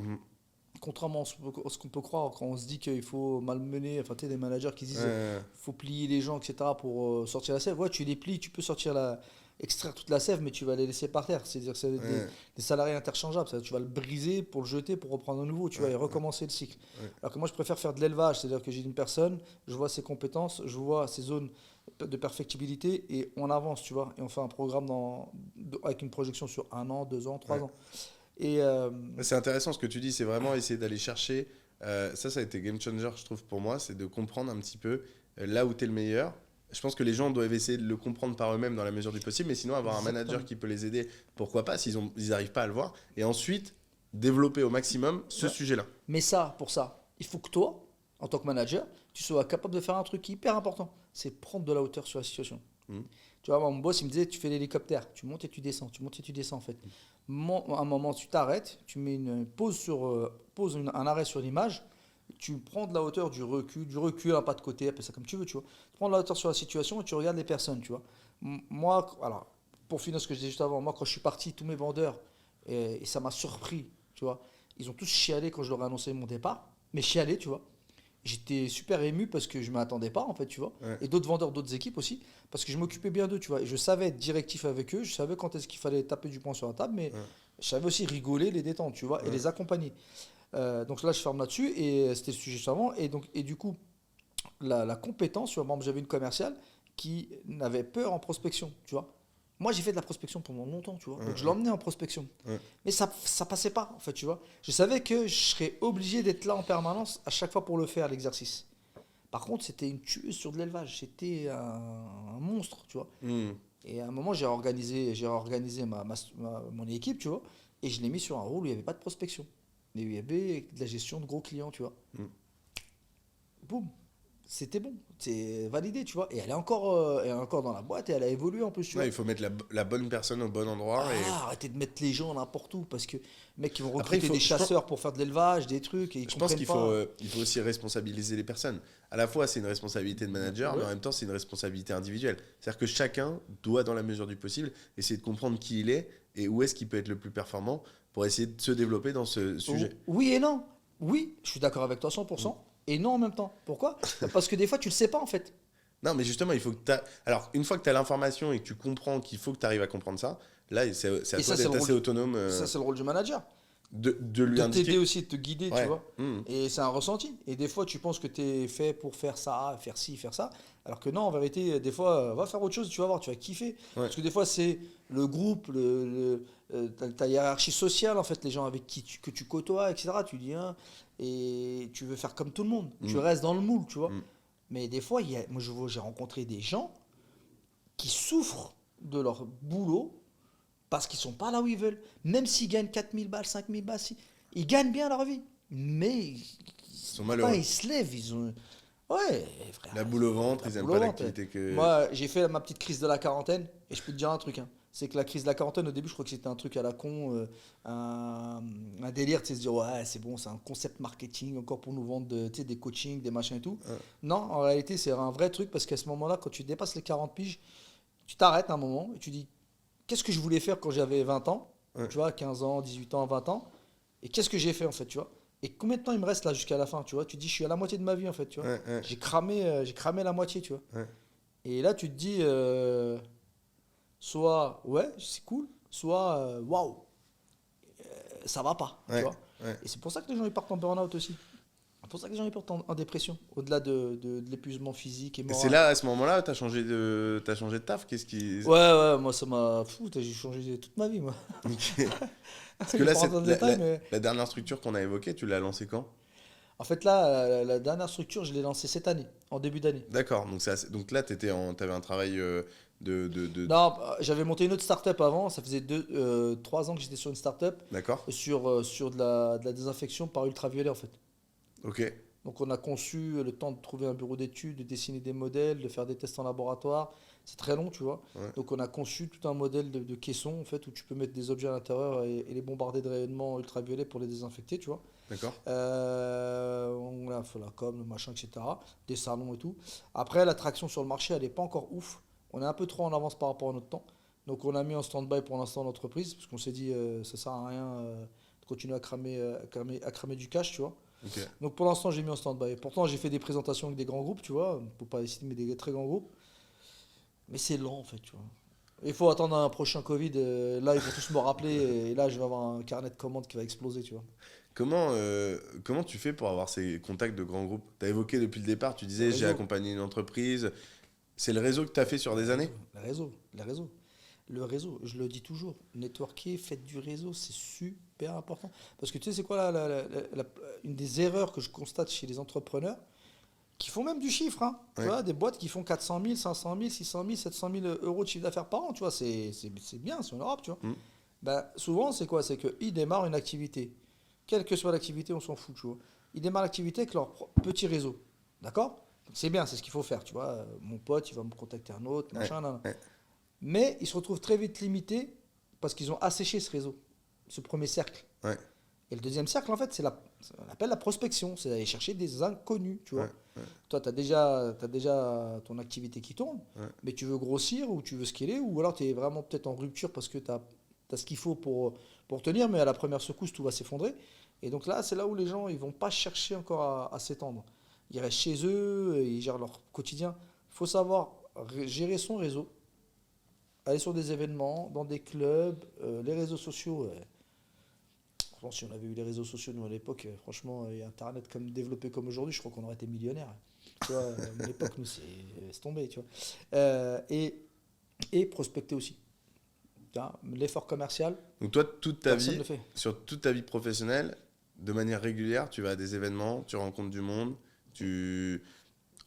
Contrairement à ce qu'on peut croire quand on se dit qu'il faut malmener, enfin tu sais, des managers qui disent faut plier les gens, etc. pour sortir la sève. Ouais, tu les plies, tu peux extraire toute la sève, mais tu vas les laisser par terre. C'est-à-dire que c'est des salariés interchangeables. Tu vas le briser pour le jeter, pour reprendre à nouveau, tu vas et recommencer le cycle. Alors que moi, je préfère faire de l'élevage, c'est-à-dire que j'ai une personne, je vois ses compétences, je vois ses zones de perfectibilité et on avance, tu vois. Et on fait un programme avec une projection sur 1 an, 2 ans, 3 ans. Et c'est intéressant ce que tu dis, c'est vraiment essayer d'aller chercher. Ça a été game changer, je trouve, pour moi, c'est de comprendre un petit peu là où tu es le meilleur. Je pense que les gens doivent essayer de le comprendre par eux-mêmes dans la mesure du possible, mais sinon avoir un manager qui peut les aider, pourquoi pas, s'ils n'arrivent pas à le voir. Et ensuite, développer au maximum ce sujet-là. Mais pour ça, il faut que toi, en tant que manager, tu sois capable de faire un truc hyper important, c'est prendre de la hauteur sur la situation. Tu vois, mon boss, il me disait, tu fais l'hélicoptère, tu montes et tu descends, en fait. À un moment, tu t'arrêtes, tu mets une un arrêt sur l'image, tu prends de la hauteur, du recul, un pas de côté, appelle ça comme tu veux, tu vois. Tu prends de la hauteur sur la situation et tu regardes les personnes, tu vois. Moi, alors, pour finir ce que je disais juste avant, moi, quand je suis parti, tous mes vendeurs, et ça m'a surpris, tu vois, ils ont tous chialé quand je leur ai annoncé mon départ, mais chialé, tu vois. J'étais super ému parce que je ne m'attendais pas, en fait, tu vois. Et d'autres vendeurs, d'autres équipes aussi, parce que je m'occupais bien d'eux, tu vois. Et je savais être directif avec eux, je savais quand est-ce qu'il fallait taper du poing sur la table, mais je savais aussi rigoler, les détendre, tu vois, et les accompagner. Donc là, je ferme là-dessus, et c'était le sujet juste avant. Et du coup, la compétence, tu vois, par exemple, j'avais une commerciale qui n'avait peur en prospection, tu vois. Moi, j'ai fait de la prospection pendant longtemps, tu vois. Donc, je l'emmenais en prospection. Mais ça passait pas, en fait, tu vois. Je savais que je serais obligé d'être là en permanence à chaque fois pour le faire, l'exercice. Par contre, c'était une tueuse sur de l'élevage. C'était un monstre, tu vois. Et à un moment, j'ai organisé mon équipe, tu vois. Et je l'ai mis sur un rôle où il n'y avait pas de prospection. Mais où il y avait de la gestion de gros clients, tu vois. Boum. C'était bon, c'est validé, tu vois. Et elle est encore dans la boîte et elle a évolué en plus, tu vois. Il faut mettre la bonne personne au bon endroit. Arrêtez de mettre les gens n'importe où parce que mec, ils vont Après, recruter des chasseurs pour faire de l'élevage, des trucs et ils je pense comprennent pas. il faut aussi responsabiliser les personnes. À la fois, c'est une responsabilité de manager, mais en même temps, c'est une responsabilité individuelle. C'est-à-dire que chacun doit, dans la mesure du possible, essayer de comprendre qui il est et où est-ce qu'il peut être le plus performant pour essayer de se développer dans ce sujet. Oui et non. Oui, je suis d'accord avec toi 100%. Et non en même temps. Pourquoi? Parce que des fois, tu le sais pas en fait. Non, mais justement, il faut que tu Alors, une fois que tu as l'information et que tu comprends qu'il faut que tu arrives à comprendre ça, là, c'est à Et toi ça, c'est d'être le assez rôle, autonome, ça, c'est le rôle du manager. de lui De indiquer. t'aider aussi, de te guider, tu Ouais. vois. Et c'est un ressenti. Et des fois, tu penses que tu es fait pour faire ça, faire ci, faire ça. Alors que non, en vérité, des fois, va faire autre chose, tu vas voir, tu vas kiffer. Ouais. Parce que des fois, c'est le groupe, ta hiérarchie sociale, en fait, les gens avec que tu côtoies, etc. Tu dis, hein, et tu veux faire comme tout le monde. Tu restes dans le moule, tu vois. Mais des fois, moi, j'ai rencontré des gens qui souffrent de leur boulot parce qu'ils sont pas là où ils veulent. Même s'ils gagnent 4000 balles, 5000 balles, ils gagnent bien leur vie. Mais Ils sont malheureux. ils se lèvent, ils ont... Ouais, frère. La boule au ventre, La ils n'aiment boule pas au ventre. l'activité que. Moi, j'ai fait ma petite crise de la quarantaine et je peux te dire un truc. Hein. C'est que la crise de la quarantaine, au début, je crois que c'était un truc à la con, un délire, tu sais, se dire, ouais, c'est bon, c'est un concept marketing encore pour nous vendre des coachings, des machins et tout. Non, en réalité, c'est un vrai truc parce qu'à ce moment-là, quand tu dépasses les 40 piges, tu t'arrêtes un moment et tu dis, qu'est-ce que je voulais faire quand j'avais 20 ans, tu vois, 15 ans, 18 ans, 20 ans, et qu'est-ce que j'ai fait en fait, tu vois. Et combien de temps il me reste là jusqu'à la fin, tu vois. Tu te dis, je suis à la moitié de ma vie en fait, tu vois. J'ai cramé la moitié, tu vois. Et là, tu te dis, soit ouais, c'est cool, soit waouh, ça va pas, tu vois. Et c'est pour ça que les gens ils partent en burn-out aussi. C'est pour ça que les gens ils partent en dépression, au-delà de l'épuisement physique et Et moral. c'est là, à ce moment-là, t'as changé de taf. Qu'est-ce qui. Ouais, moi ça m'a fou, j'ai changé toute ma vie, moi. Parce que là, Je vais pas rentrer dans le détail, mais... la dernière structure qu'on a évoquée, tu l'as lancée quand? En fait, là, la dernière structure, je l'ai lancée cette année, en début d'année. D'accord, donc là, t'avais un travail Non, j'avais monté une autre start-up avant, ça faisait 3 ans que j'étais sur une start-up, D'accord, sur de la désinfection par ultraviolet en fait. ok. Donc on a conçu le temps de trouver un bureau d'études, de dessiner des modèles, de faire des tests en laboratoire. C'est très long, tu vois. Ouais. Donc on a conçu tout un modèle de caisson en fait où tu peux mettre des objets à l'intérieur et les bombarder de rayonnements ultraviolets pour les désinfecter, tu vois. D'accord. On a fait la com, le machin, etc. Des salons et tout. Après, la traction sur le marché, elle n'est pas encore ouf. On est un peu trop en avance par rapport à notre temps. Donc on a mis en stand-by pour l'instant l'entreprise parce qu'on s'est dit ça sert à rien de continuer à cramer du cash, tu vois. Ok. Donc pour l'instant, j'ai mis en stand-by. Pourtant, j'ai fait des présentations avec des grands groupes, tu vois, pour pas citer, mais des très grands groupes. Mais c'est lent, en fait, tu vois. Il faut attendre un prochain Covid. Là, ils vont tous me rappeler. Et là, je vais avoir un carnet de commandes qui va exploser, tu vois. Comment tu fais pour avoir ces contacts de grands groupes? Tu as évoqué depuis le départ, tu Le disais j'ai réseau. accompagné une entreprise. C'est le réseau que tu as fait sur des années? Le réseau, je le dis toujours, networker, faites du réseau, c'est super important. Parce que tu sais, c'est quoi une des erreurs que je constate chez les entrepreneurs qui font même du chiffre, hein, tu vois, des boîtes qui font 400 000, 500 000, 600 000, 700 000 euros de chiffre d'affaires par an, tu vois, c'est bien, c'est en Europe, tu vois. Ben, souvent, c'est quoi? C'est qu'ils démarrent une activité. Quelle que soit l'activité, on s'en fout, tu vois. Ils démarrent l'activité avec leur petit réseau, d'accord? Donc, c'est bien, c'est ce qu'il faut faire, tu vois. Mon pote, il va me contacter un autre, machin, nan, nan. Mais ils se retrouvent très vite limités parce qu'ils ont asséché ce réseau, ce premier cercle. Ouais. Et le deuxième cercle, en fait, on appelle la prospection, c'est d'aller chercher des inconnus, tu vois. Toi, tu as déjà ton activité qui tourne, mais tu veux grossir ou tu veux scaler, ou alors tu es vraiment peut-être en rupture parce que tu as ce qu'il faut pour tenir, mais à la première secousse, tout va s'effondrer. Et donc là, c'est là où les gens, ils vont pas chercher encore à s'étendre. Ils restent chez eux, ils gèrent leur quotidien. Il faut savoir gérer son réseau, aller sur des événements, dans des clubs, les réseaux sociaux. Franchement, si on avait eu les réseaux sociaux, nous, à l'époque, franchement, et Internet comme développé comme aujourd'hui, je crois qu'on aurait été millionnaire. Tu vois, à l'époque, nous, c'est tombé, tu vois. Et prospecter aussi. L'effort commercial, Donc toi, personne ne le fait. sur toute ta vie professionnelle, de manière régulière, tu vas à des événements, tu rencontres du monde,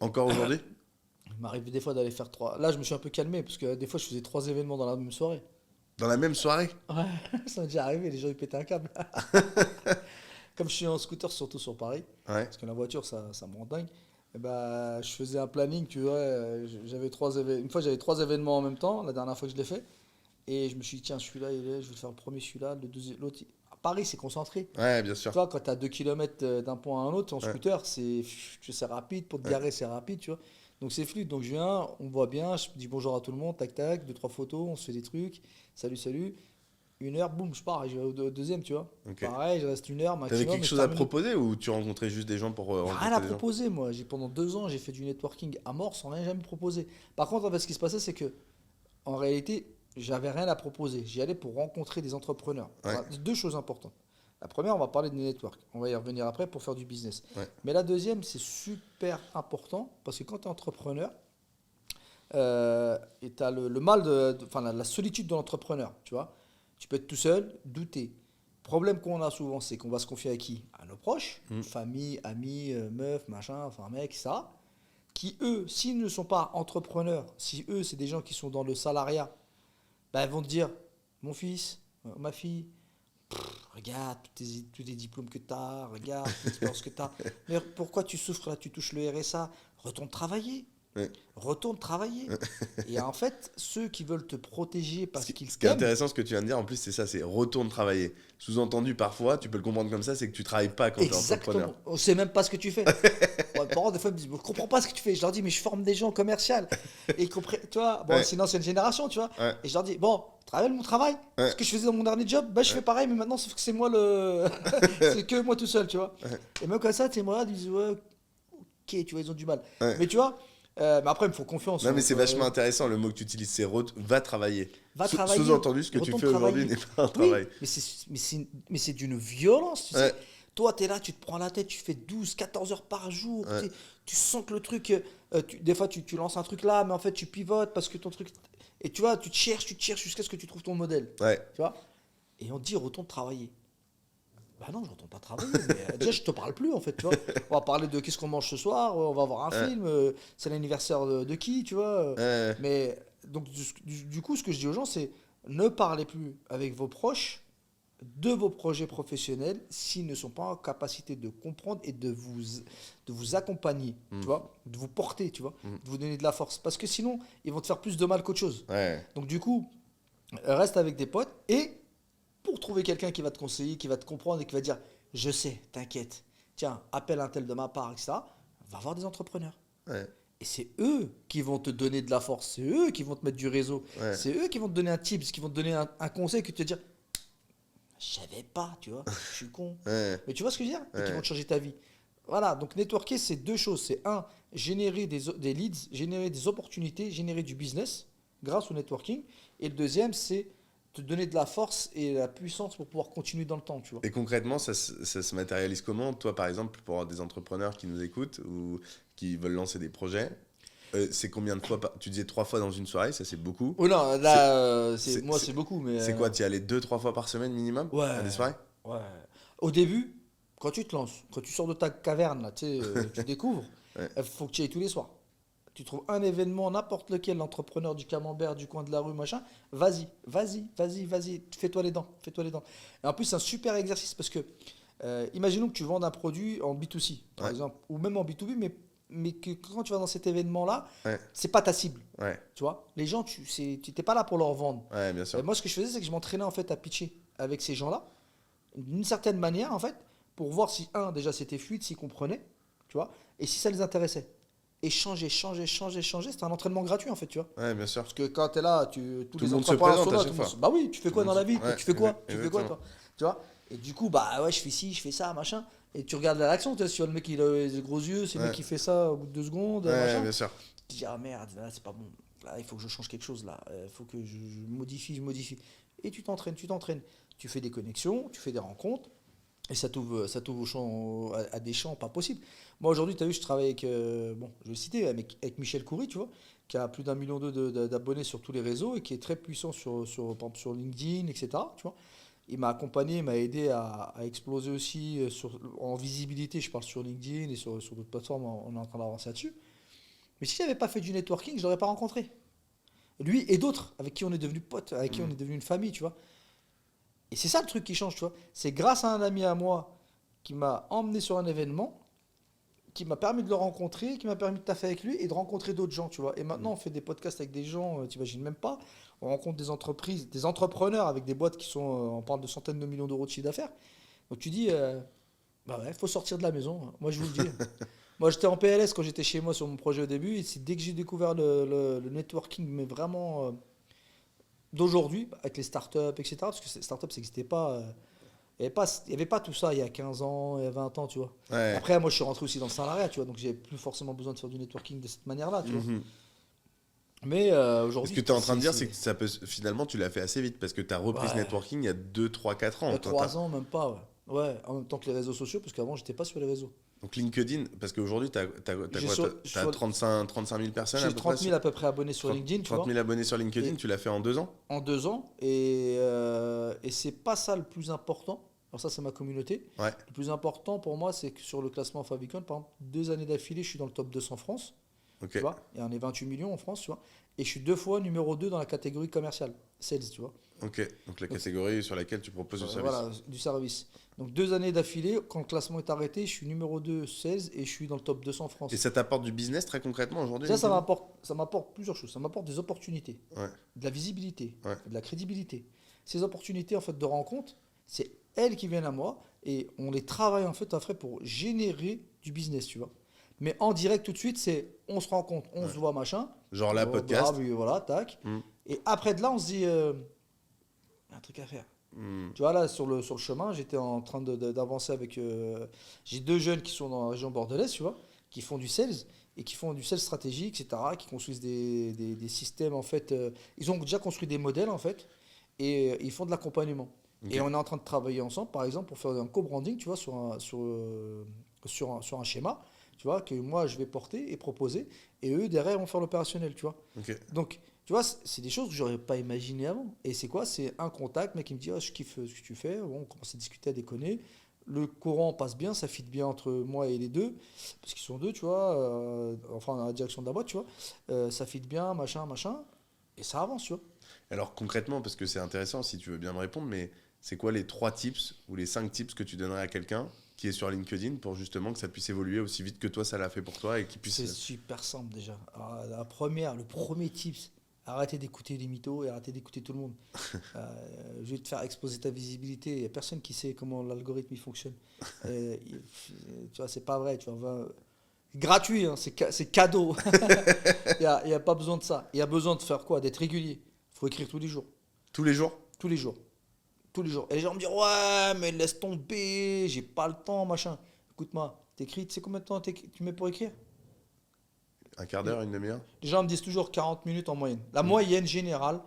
Encore aujourd'hui? Il m'arrive des fois d'aller faire 3. Là, je me suis un peu calmé parce que des fois, je faisais 3 événements dans la même soirée. Dans la même soirée? Ouais, ça m'est déjà arrivé, les gens ils pétaient un câble. Comme je suis en scooter, surtout sur Paris, Ouais. parce que la voiture, ça me rend dingue. Et bah, je faisais un planning, tu vois. Une fois, j'avais 3 événements en même temps, la dernière fois que je l'ai fait. Et je me suis dit, tiens, celui-là, je vais faire le premier, celui-là, le deuxième, l'autre. À Paris, c'est concentré. Ouais, bien Tu sûr. vois, quand tu as 2 km d'un point à un autre, en Ouais. scooter, c'est rapide. Pour te Ouais. garer, c'est rapide, tu vois. Donc c'est fluide. Donc je viens, on me voit bien, je dis bonjour à tout le monde, tac, tac, 2, 3 photos, on se fait des trucs. Salut, salut. 1 heure, boum, je pars et je vais au deuxième, tu vois. Ok. Pareil, je reste 1 heure T'avais maximum quelque et je chose à termine. proposer ou tu rencontrais juste des gens pour Il n'y a rien à rencontrer des gens? proposer, moi. Pendant 2 ans, j'ai fait du networking à mort sans rien jamais proposer. Par contre, en fait, ce qui se passait, c'est que, en réalité, j'avais rien à proposer. J'y allais pour rencontrer des entrepreneurs. Ouais. Alors, 2 choses importantes. La première, on va parler de network. On va y revenir après pour faire du business. Ouais. Mais la deuxième, c'est super important parce que quand tu es entrepreneur, et tu as le mal enfin, la solitude de l'entrepreneur, tu vois. Tu peux être tout seul, douter. Problème qu'on a souvent, c'est qu'on va se confier à qui? À nos proches, famille, amis, meufs, machin, enfin mec, ça. Qui eux, s'ils ne sont pas entrepreneurs, si eux, c'est des gens qui sont dans le salariat, ben, ils vont te dire, mon fils, ma fille, regarde tous les diplômes que tu as, regarde l'expérience que tu as. Mais pourquoi tu souffres là, tu touches le RSA? Retourne travailler. Ouais. Retourne travailler. Et en fait, ceux qui veulent te protéger parce qu'ils Ce qui est t'aiment, intéressant, ce que tu viens de dire, en plus, c'est ça, c'est retourne travailler. Sous-entendu, parfois, tu peux le comprendre comme ça, c'est que tu travailles pas quand tu es entrepreneur. exactement, on sait même pas ce que tu fais. Bon, mes parents, des fois, ils me disent, je comprends pas ce que tu fais. Je leur dis, mais je forme des gens commerciaux. Et ils comprennent, tu vois, bon, Ouais. c'est une ancienne génération, tu vois. Ouais. Et je leur dis, bon, travaille mon travail. Ouais. Ce que je faisais dans mon dernier job, bah, je fais pareil, mais maintenant, sauf que c'est moi le. C'est que moi tout seul, tu vois. Et même comme ça, tu sais, moi, ils disent, ouais, ok, tu vois, ils ont du mal. Ouais. Mais tu vois, mais après, il me faut confiance. Non, mais Donc, c'est vachement intéressant le mot que tu utilises, c'est va travailler. va travailler. Sous-entendu, ce que tu Retourne fais aujourd'hui travailler. n'est pas un Oui, travail. mais c'est d'une violence, tu Ouais. sais. Toi, tu es là, tu te prends la tête, tu fais 12, 14 heures par jour. Ouais. Tu sens que le truc. Des fois, tu lances un truc là, mais en fait, tu pivotes parce que ton truc. Et tu vois, tu te cherches jusqu'à ce que tu trouves ton modèle. Ouais. Tu vois. Et on te dit, retourne travailler. Bah non, je retourne pas travailler. Mais, déjà, je te parle plus, en fait, tu vois. On va parler de qu'est-ce qu'on mange ce soir, on va voir un Ouais. film, c'est l'anniversaire de qui, tu vois. Ouais. Mais donc, du coup, ce que je dis aux gens, c'est ne parlez plus avec vos proches de vos projets professionnels s'ils ne sont pas en capacité de comprendre et de vous accompagner, tu vois, de vous porter, tu vois, de vous donner de la force. Parce que sinon, ils vont te faire plus de mal qu'autre chose. Ouais. Donc, du coup, reste avec des potes et pour trouver quelqu'un qui va te conseiller, qui va te comprendre et qui va dire je sais, t'inquiète, tiens, appelle un tel de ma part, etc. Va voir des entrepreneurs. Ouais. Et c'est eux qui vont te donner de la force, c'est eux qui vont te mettre du réseau, Ouais. c'est eux qui vont te donner un tips, qui vont te donner un conseil, que tu te dire je savais pas, tu vois, je suis con. Ouais. Mais tu vois ce que je veux dire? Et qui Ouais. vont te changer ta vie. Voilà, donc networker, c'est 2 choses. C'est un, générer des leads, générer des opportunités, générer du business grâce au networking. Et le deuxième, c'est te donner de la force et la puissance pour pouvoir continuer dans le temps, tu vois. Et concrètement, ça se matérialise comment? Toi, par exemple, pour des entrepreneurs qui nous écoutent ou qui veulent lancer des projets, c'est combien de fois tu disais 3 fois dans une soirée, ça c'est beaucoup. Oh non, là, c'est- moi, c'est- c'est beaucoup. Mais, C'est quoi, tu y allais 2-3 fois par semaine minimum Ouais. à des soirées? Ouais. Au début, quand tu te lances, quand tu sors de ta caverne, là, tu sais, tu découvres, Ouais. il faut que tu y ailles tous les soirs. Tu trouves un événement, n'importe lequel, l'entrepreneur du camembert, du coin de la rue, machin, vas-y, fais-toi les dents, fais-toi les dents. Et en plus, c'est un super exercice parce que, imaginons que tu vends un produit en B2C, par Ouais. exemple, ou même en B2B, mais que quand tu vas dans cet événement-là, Ouais. c'est pas ta cible, Ouais. tu vois. Les gens, tu n'es pas là pour leur vendre. Ouais, bien sûr. Et moi, ce que je faisais, c'est que je m'entraînais en fait à pitcher avec ces gens-là, d'une certaine manière, en fait, pour voir si, déjà, c'était fluide, s'ils comprenaient, tu vois, et si ça les intéressait. Et changer, c'était un entraînement gratuit, en fait, tu vois. Ouais, bien sûr. Parce que quand tu es là, tous Tout les le monde se entrepreneurs présente sont à là, chaque tout le monde fois. bah oui, tu fais quoi Tout le dans monde la vie, se- toi, ouais, tu fais quoi, exactement. toi, tu vois. Et du coup, bah ouais, je fais ci, je fais ça, machin. Et tu regardes la réaction, tu vois, si tu vois le mec, il a les gros yeux, c'est le mec Ouais. qui fait ça au bout de 2 secondes, Ouais, machin. bien sûr. Tu te dis, ah merde, là, c'est pas bon. Là, il faut que je change quelque chose, là. Il faut que je modifie. Et tu t'entraînes. Tu fais des connexions, tu fais des rencontres. Et ça t'ouvre au champ, à des champs pas possibles. Moi, aujourd'hui, tu as vu, je travaille avec, bon, je vais le citer, avec Michel Coury, tu vois, qui a plus d'1,2 million d'abonnés sur tous les réseaux et qui est très puissant par exemple, sur LinkedIn, etc. Tu vois. Il m'a accompagné, il m'a aidé à exploser aussi en visibilité. Je parle sur LinkedIn et sur d'autres plateformes, on est en train d'avancer là-dessus. Mais si j'avais pas fait du networking, je l'aurais pas rencontré. Lui et d'autres avec qui on est devenu potes, avec qui on est devenu une famille, tu vois. Et c'est ça le truc qui change, tu vois. C'est grâce à un ami à moi qui m'a emmené sur un événement, qui m'a permis de le rencontrer, qui m'a permis de taffer avec lui et de rencontrer d'autres gens, tu vois. Et maintenant, on fait des podcasts avec des gens, tu imagines même pas. On rencontre des entreprises, des entrepreneurs avec des boîtes qui sont, on parle de centaines de millions d'euros de chiffre d'affaires. Donc tu dis, bah ouais, faut sortir de la maison. Moi, je vous le dis. Moi, j'étais en PLS quand j'étais chez moi sur mon projet au début. Et c'est dès que j'ai découvert le networking, mais vraiment d'aujourd'hui, avec les startups, etc. Parce que les startups, ça n'existait pas. Il y avait pas tout ça il y a 15 ans, il y a 20 ans, tu vois. Ouais. Après, moi, je suis rentré aussi dans le salariat, tu vois. Donc, j'ai plus forcément besoin de faire du networking de cette manière-là, tu vois. Mhm. Mais Ce aujourd'hui, que tu es en train de dire, c'est que ça peut, finalement, tu l'as fait assez vite parce que tu as repris ce Ouais, networking il y a 2, 3, 4 il y ans. a 3 ans, même pas, ouais. Ouais, en même temps que les réseaux sociaux, parce qu'avant, j'étais pas sur les réseaux. Donc LinkedIn, parce qu'aujourd'hui, tu as, J'ai quoi? sur- Tu as sur- 35 000 personnes à j'ai peu près 30 000 à peu près abonnés sur LinkedIn, tu 30 vois. 000 abonnés sur LinkedIn, Et tu l'as fait en 2 ans? en 2 ans. Et c'est pas ça le plus important. Alors ça, c'est ma communauté. Ouais, Le plus important pour moi, c'est que sur le classement Favicon, par exemple, 2 années d'affilée, je suis dans le top 200 France. Tu ok, vois, et on est 28 millions en France, tu vois. Et je suis 2 fois numéro 2 dans la catégorie commerciale, sales, tu vois. ok. Donc la Donc, catégorie sur laquelle tu proposes du service. voilà, du service. Donc 2 années d'affilée, quand le classement est arrêté, je suis numéro 2 sales et je suis dans le top 200 Et France. ça t'apporte du business très concrètement aujourd'hui, Ça LinkedIn? m'apporte plusieurs choses. Ça m'apporte des opportunités, Ouais, de la visibilité, ouais. de la crédibilité. Ces opportunités en fait de rencontre, c'est elles qui viennent à moi et on les travaille en fait après pour générer du business, tu vois. Mais en direct tout de suite, c'est on se rencontre, on se Ouais. voit, machin. Genre la Oh, bah podcast. oui, voilà, tac. Hmm, Et après de là, on se dit, il y a un truc à faire. hmm, Tu vois, là, sur le chemin, j'étais en train d'avancer avec. J'ai 2 jeunes qui sont dans la région bordelaise, tu vois, qui font du sales et qui font du sales stratégique, etc., qui construisent des systèmes, en fait. Ils ont déjà construit des modèles, en fait, et ils font de l'accompagnement. ok. Et on est en train de travailler ensemble, par exemple, pour faire un co-branding, tu vois, sur un schéma, tu vois, que moi, je vais porter et proposer, et eux, derrière, vont faire l'opérationnel, tu vois. Ok. Donc, tu vois, c'est des choses que j'aurais pas imaginé avant. Et c'est quoi? C'est un contact, mec qui me dit, oh, je kiffe ce que tu fais. Bon, on commence à discuter, à déconner. Le courant passe bien, ça fit bien entre moi et les deux, parce qu'ils sont deux, tu vois, enfin, dans la direction de la boîte, tu vois. Ça fit bien, machin, machin. Et ça avance, tu vois. Alors concrètement, parce que c'est intéressant si tu veux bien me répondre, mais c'est quoi les 3 tips ou les 5 tips que tu donnerais à quelqu'un qui est sur LinkedIn pour justement que ça puisse évoluer aussi vite que toi ça l'a fait pour toi et qu'il C'est puisse... super simple déjà. Alors, le premier tips, arrêtez d'écouter les mythos et arrêtez d'écouter tout le monde. Je vais te faire exploser ta visibilité. Il n'y a personne qui sait comment l'algorithme il fonctionne. Tu vois, c'est pas vrai. Tu vois, gratuit, hein, c'est cadeau. Il y a pas besoin de ça. Il y a besoin de faire quoi? D'être régulier. Il faut écrire tous les jours. Tous les jours? Tous les jours. Tous les jours. Et les gens me disent, ouais, mais laisse tomber, j'ai pas le temps, machin. Écoute-moi, t'écris, tu sais combien de temps tu mets pour écrire? Un quart d'heure, une demi-heure? Les gens me disent toujours 40 minutes en moyenne. La moyenne générale,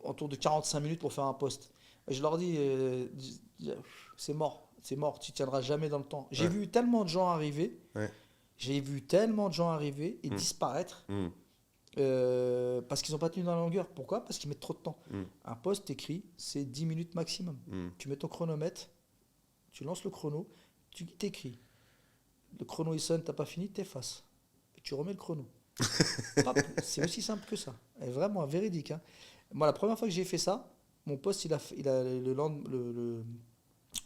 autour de 45 minutes pour faire un post. Et je leur dis, c'est mort, tu tiendras jamais dans le temps. J'ai Ouais, vu tellement de gens arriver, ouais. j'ai vu tellement de gens arriver et Hmm, disparaître hmm, parce qu'ils n'ont pas tenu dans la longueur. Pourquoi? Parce qu'ils mettent trop de temps. hmm, Un post écrit, c'est 10 minutes maximum. hmm. Tu mets ton chronomètre, tu lances le chrono, tu t'écris. Le chrono il sonne, t'as pas fini, t'effaces. Et tu remets le chrono. C'est aussi simple que ça. Et vraiment véridique, hein. Moi, la première fois que j'ai fait ça, mon post,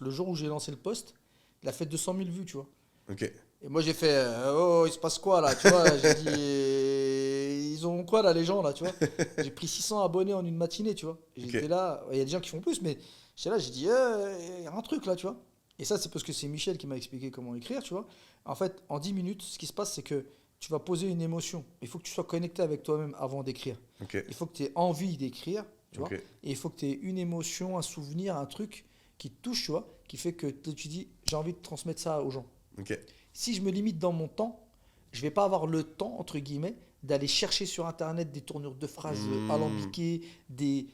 le jour où j'ai lancé le post, il a fait 200 000 vues, tu vois. Ok. Et moi, j'ai fait, oh, il se passe quoi là, tu vois. J'ai dit, ils ont quoi là, les gens là, tu vois. J'ai pris 600 abonnés en une matinée, tu vois. Et Ok. j'étais là, il y a des gens qui font plus, mais j'étais là, j'ai dit, il y a un truc là, tu vois. Et ça, c'est parce que c'est Michel qui m'a expliqué comment écrire, tu vois. En fait, en 10 minutes, ce qui se passe, c'est que tu vas poser une émotion. Il faut que tu sois connecté avec toi-même avant d'écrire. Ok. Il faut que tu aies envie d'écrire, tu vois. Ok. Et il faut que tu aies une émotion, un souvenir, un truc qui te touche, tu vois, qui fait que tu dis, j'ai envie de transmettre ça aux gens. Ok. Si je me limite dans mon temps, je vais pas avoir le temps, entre guillemets, d'aller chercher sur Internet des tournures de phrases Hmm. alambiquées, des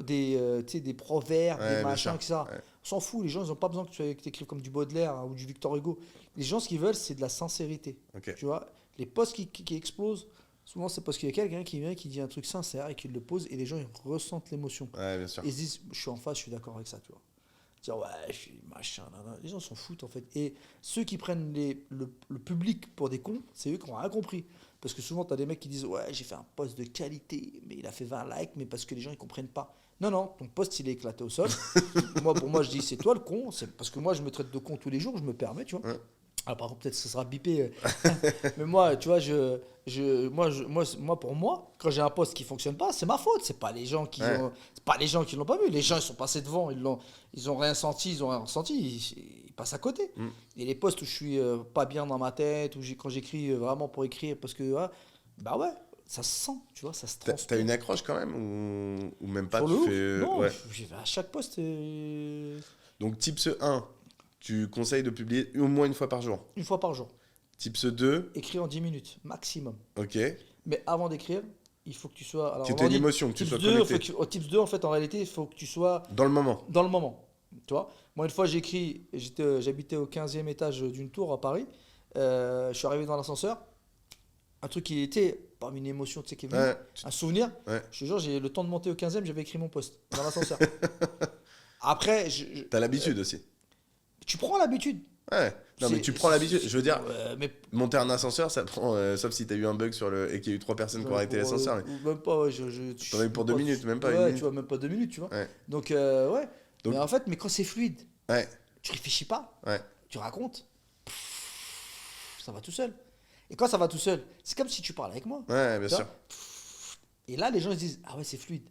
tu sais, des proverbes, Ouais, des bien machins, sûr. etc. Ouais. On s'en fout, les gens, ils n'ont pas besoin que tu écrives comme du Baudelaire hein, ou du Victor Hugo. Les gens, ce qu'ils veulent, c'est de la sincérité. Ok. Tu vois, les posts qui explosent, souvent, c'est parce qu'il y a quelqu'un qui vient, qui dit un truc sincère et qui le pose, et les gens, ils ressentent l'émotion. Ouais, bien sûr. Et ils se disent, je suis en face, je suis d'accord avec ça, tu vois. Dire, ouais, je suis machin, nan, nan. Les gens s'en foutent, en fait. Et ceux qui prennent le public pour des cons, c'est eux qui n'ont rien compris. Parce que souvent, tu as des mecs qui disent, ouais, j'ai fait un post de qualité, mais il a fait 20 likes, mais parce que les gens, ils comprennent pas. Non, non, ton post, il est éclaté au sol. Pour moi, je dis, c'est toi le con. C'est parce que moi, je me traite de con tous les jours, je me permets, tu vois. Ouais. Ah, par contre, peut-être que ce sera bipé. Mais moi, tu vois, pour moi, quand j'ai un poste qui fonctionne pas, c'est ma faute. C'est pas les gens qui Ouais. c'est pas les gens qui l'ont pas vu. Les gens, ils sont passés devant, ils ont rien senti, ils ont rien ressenti, ils passent à côté. Mm. Et les postes où je suis pas bien dans ma tête, où quand j'écris vraiment pour écrire, parce que, bah ouais, ça se sent, tu vois, ça se T'as transpire. une accroche quand même ou même pas? Sur le Tu ouf, fais. non, Ouais. j'y vais à chaque poste Donc, tips 1, tu conseilles de publier au moins une fois par jour. une fois par jour. Tips 2, Écrire en 10 minutes, maximum. ok. Mais avant d'écrire, il faut que tu sois. Alors, Que on tu aies dit une émotion, que tu tips sois 2, connecté. tips 2, en fait, en réalité, il faut que tu sois Dans le moment. dans le moment. Tu vois, moi, une fois, j'habitais au 15e étage d'une tour à Paris. Je suis arrivé dans l'ascenseur. Un truc qui était, parmi une émotion, tu sais, qui est venue, Ouais. un souvenir. Ouais. Je te jure, j'ai le temps de monter au 15e, j'avais écrit mon post dans l'ascenseur. Après, T'as l'habitude aussi. tu prends l'habitude. Ouais. Non, mais tu prends l'habitude. Je veux dire, Mais monter un ascenseur, ça prend. Sauf si t'as eu un bug et qu'il y a eu 3 personnes qui ont arrêté l'ascenseur. Mais ou même pas, ouais, t'en as eu pour 2 minutes, même pas une Ouais, minute. tu vois, même pas 2 minutes, tu vois. Ouais. Donc, ouais. Donc- Mais en fait, mais quand c'est fluide, Ouais. tu réfléchis pas, Ouais. tu racontes, ça va tout seul. Et quand ça va tout seul, c'est comme si tu parlais avec moi. Ouais, bien Tu sûr. vois. Et là, les gens ils se disent, ah ouais, c'est fluide.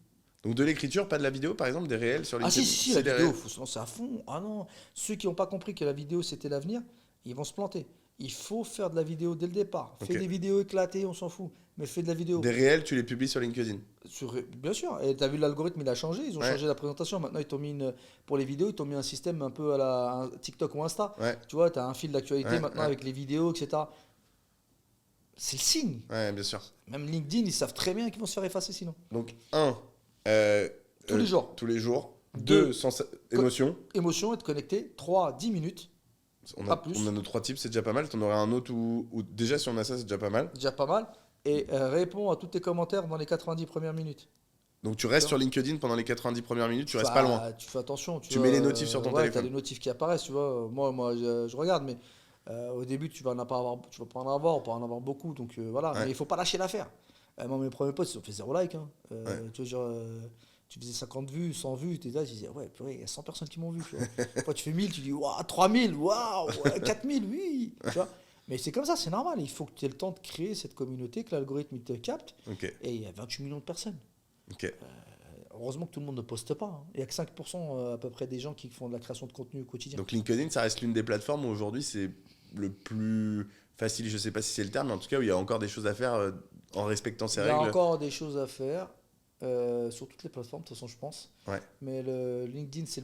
Donc, de l'écriture, pas de la vidéo, par exemple, des réels sur Ah LinkedIn. si, C'est la des vidéo, réels. faut se lancer à fond. Ah non, ceux qui n'ont pas compris que la vidéo c'était l'avenir, ils vont se planter. Il faut faire de la vidéo dès le départ. Fais Ok. des vidéos éclatées, on s'en fout. Mais fais de la vidéo. Des réels, tu les publies sur LinkedIn. Bien sûr. Et tu as vu l'algorithme, il a changé. Ils ont Ouais. changé la présentation. Maintenant, ils t'ont mis pour les vidéos, ils t'ont mis un système un peu à la un TikTok ou Insta. Ouais. Tu vois, tu as un fil d'actualité Ouais, maintenant ouais. avec les vidéos, etc. C'est le signe. Ouais, bien sûr. Même LinkedIn, ils savent très bien qu'ils vont se faire effacer sinon. Donc, 1. Tous les jours. Tous les jours. Deux. 2. Émotion. Émotion, être connecté. 3, 10 minutes. Pas plus. On a nos 3 types, c'est déjà pas mal. T'en aurais un autre ou déjà, si on a ça, c'est déjà pas mal. Déjà pas mal. Et réponds à tous tes commentaires dans les 90 premières minutes. Donc, tu restes Tu sur LinkedIn pendant les 90 premières minutes, tu restes Fais- pas loin. Tu fais attention. Tu mets les notifs sur ton ouais, téléphone. Tu as les notifs qui apparaissent, tu vois. Moi je regarde, mais au début, tu vas pas en avoir, on peut en avoir beaucoup. Donc voilà, Ouais. mais il faut pas lâcher l'affaire. Moi, mes premiers posts, ils ont fait 0 like. Hein. Ouais. Tu vois, genre, tu faisais 50 vues, 100 vues, tu es là, tu disais, ouais, purée, il y a 100 personnes qui m'ont vu. Tu vois. Quand tu fais 1000, tu dis, waouh, 3000, waouh, 4000, oui. Tu vois. Mais c'est comme ça, c'est normal. Il faut que tu aies le temps de créer cette communauté, que l'algorithme il te capte. Ok. Et il y a 28 millions de personnes. Ok. Heureusement que tout le monde ne poste pas. Hein. Il n'y a que 5% à peu près des gens qui font de la création de contenu au quotidien. Donc, LinkedIn, ça reste l'une des plateformes où aujourd'hui, c'est le plus facile. Je sais pas si c'est le terme, mais en tout cas, où il y a encore des choses à faire en respectant ces Il y a règles. encore des choses à faire sur toutes les plateformes, de toute façon, je pense. Ouais. Mais le LinkedIn, c'est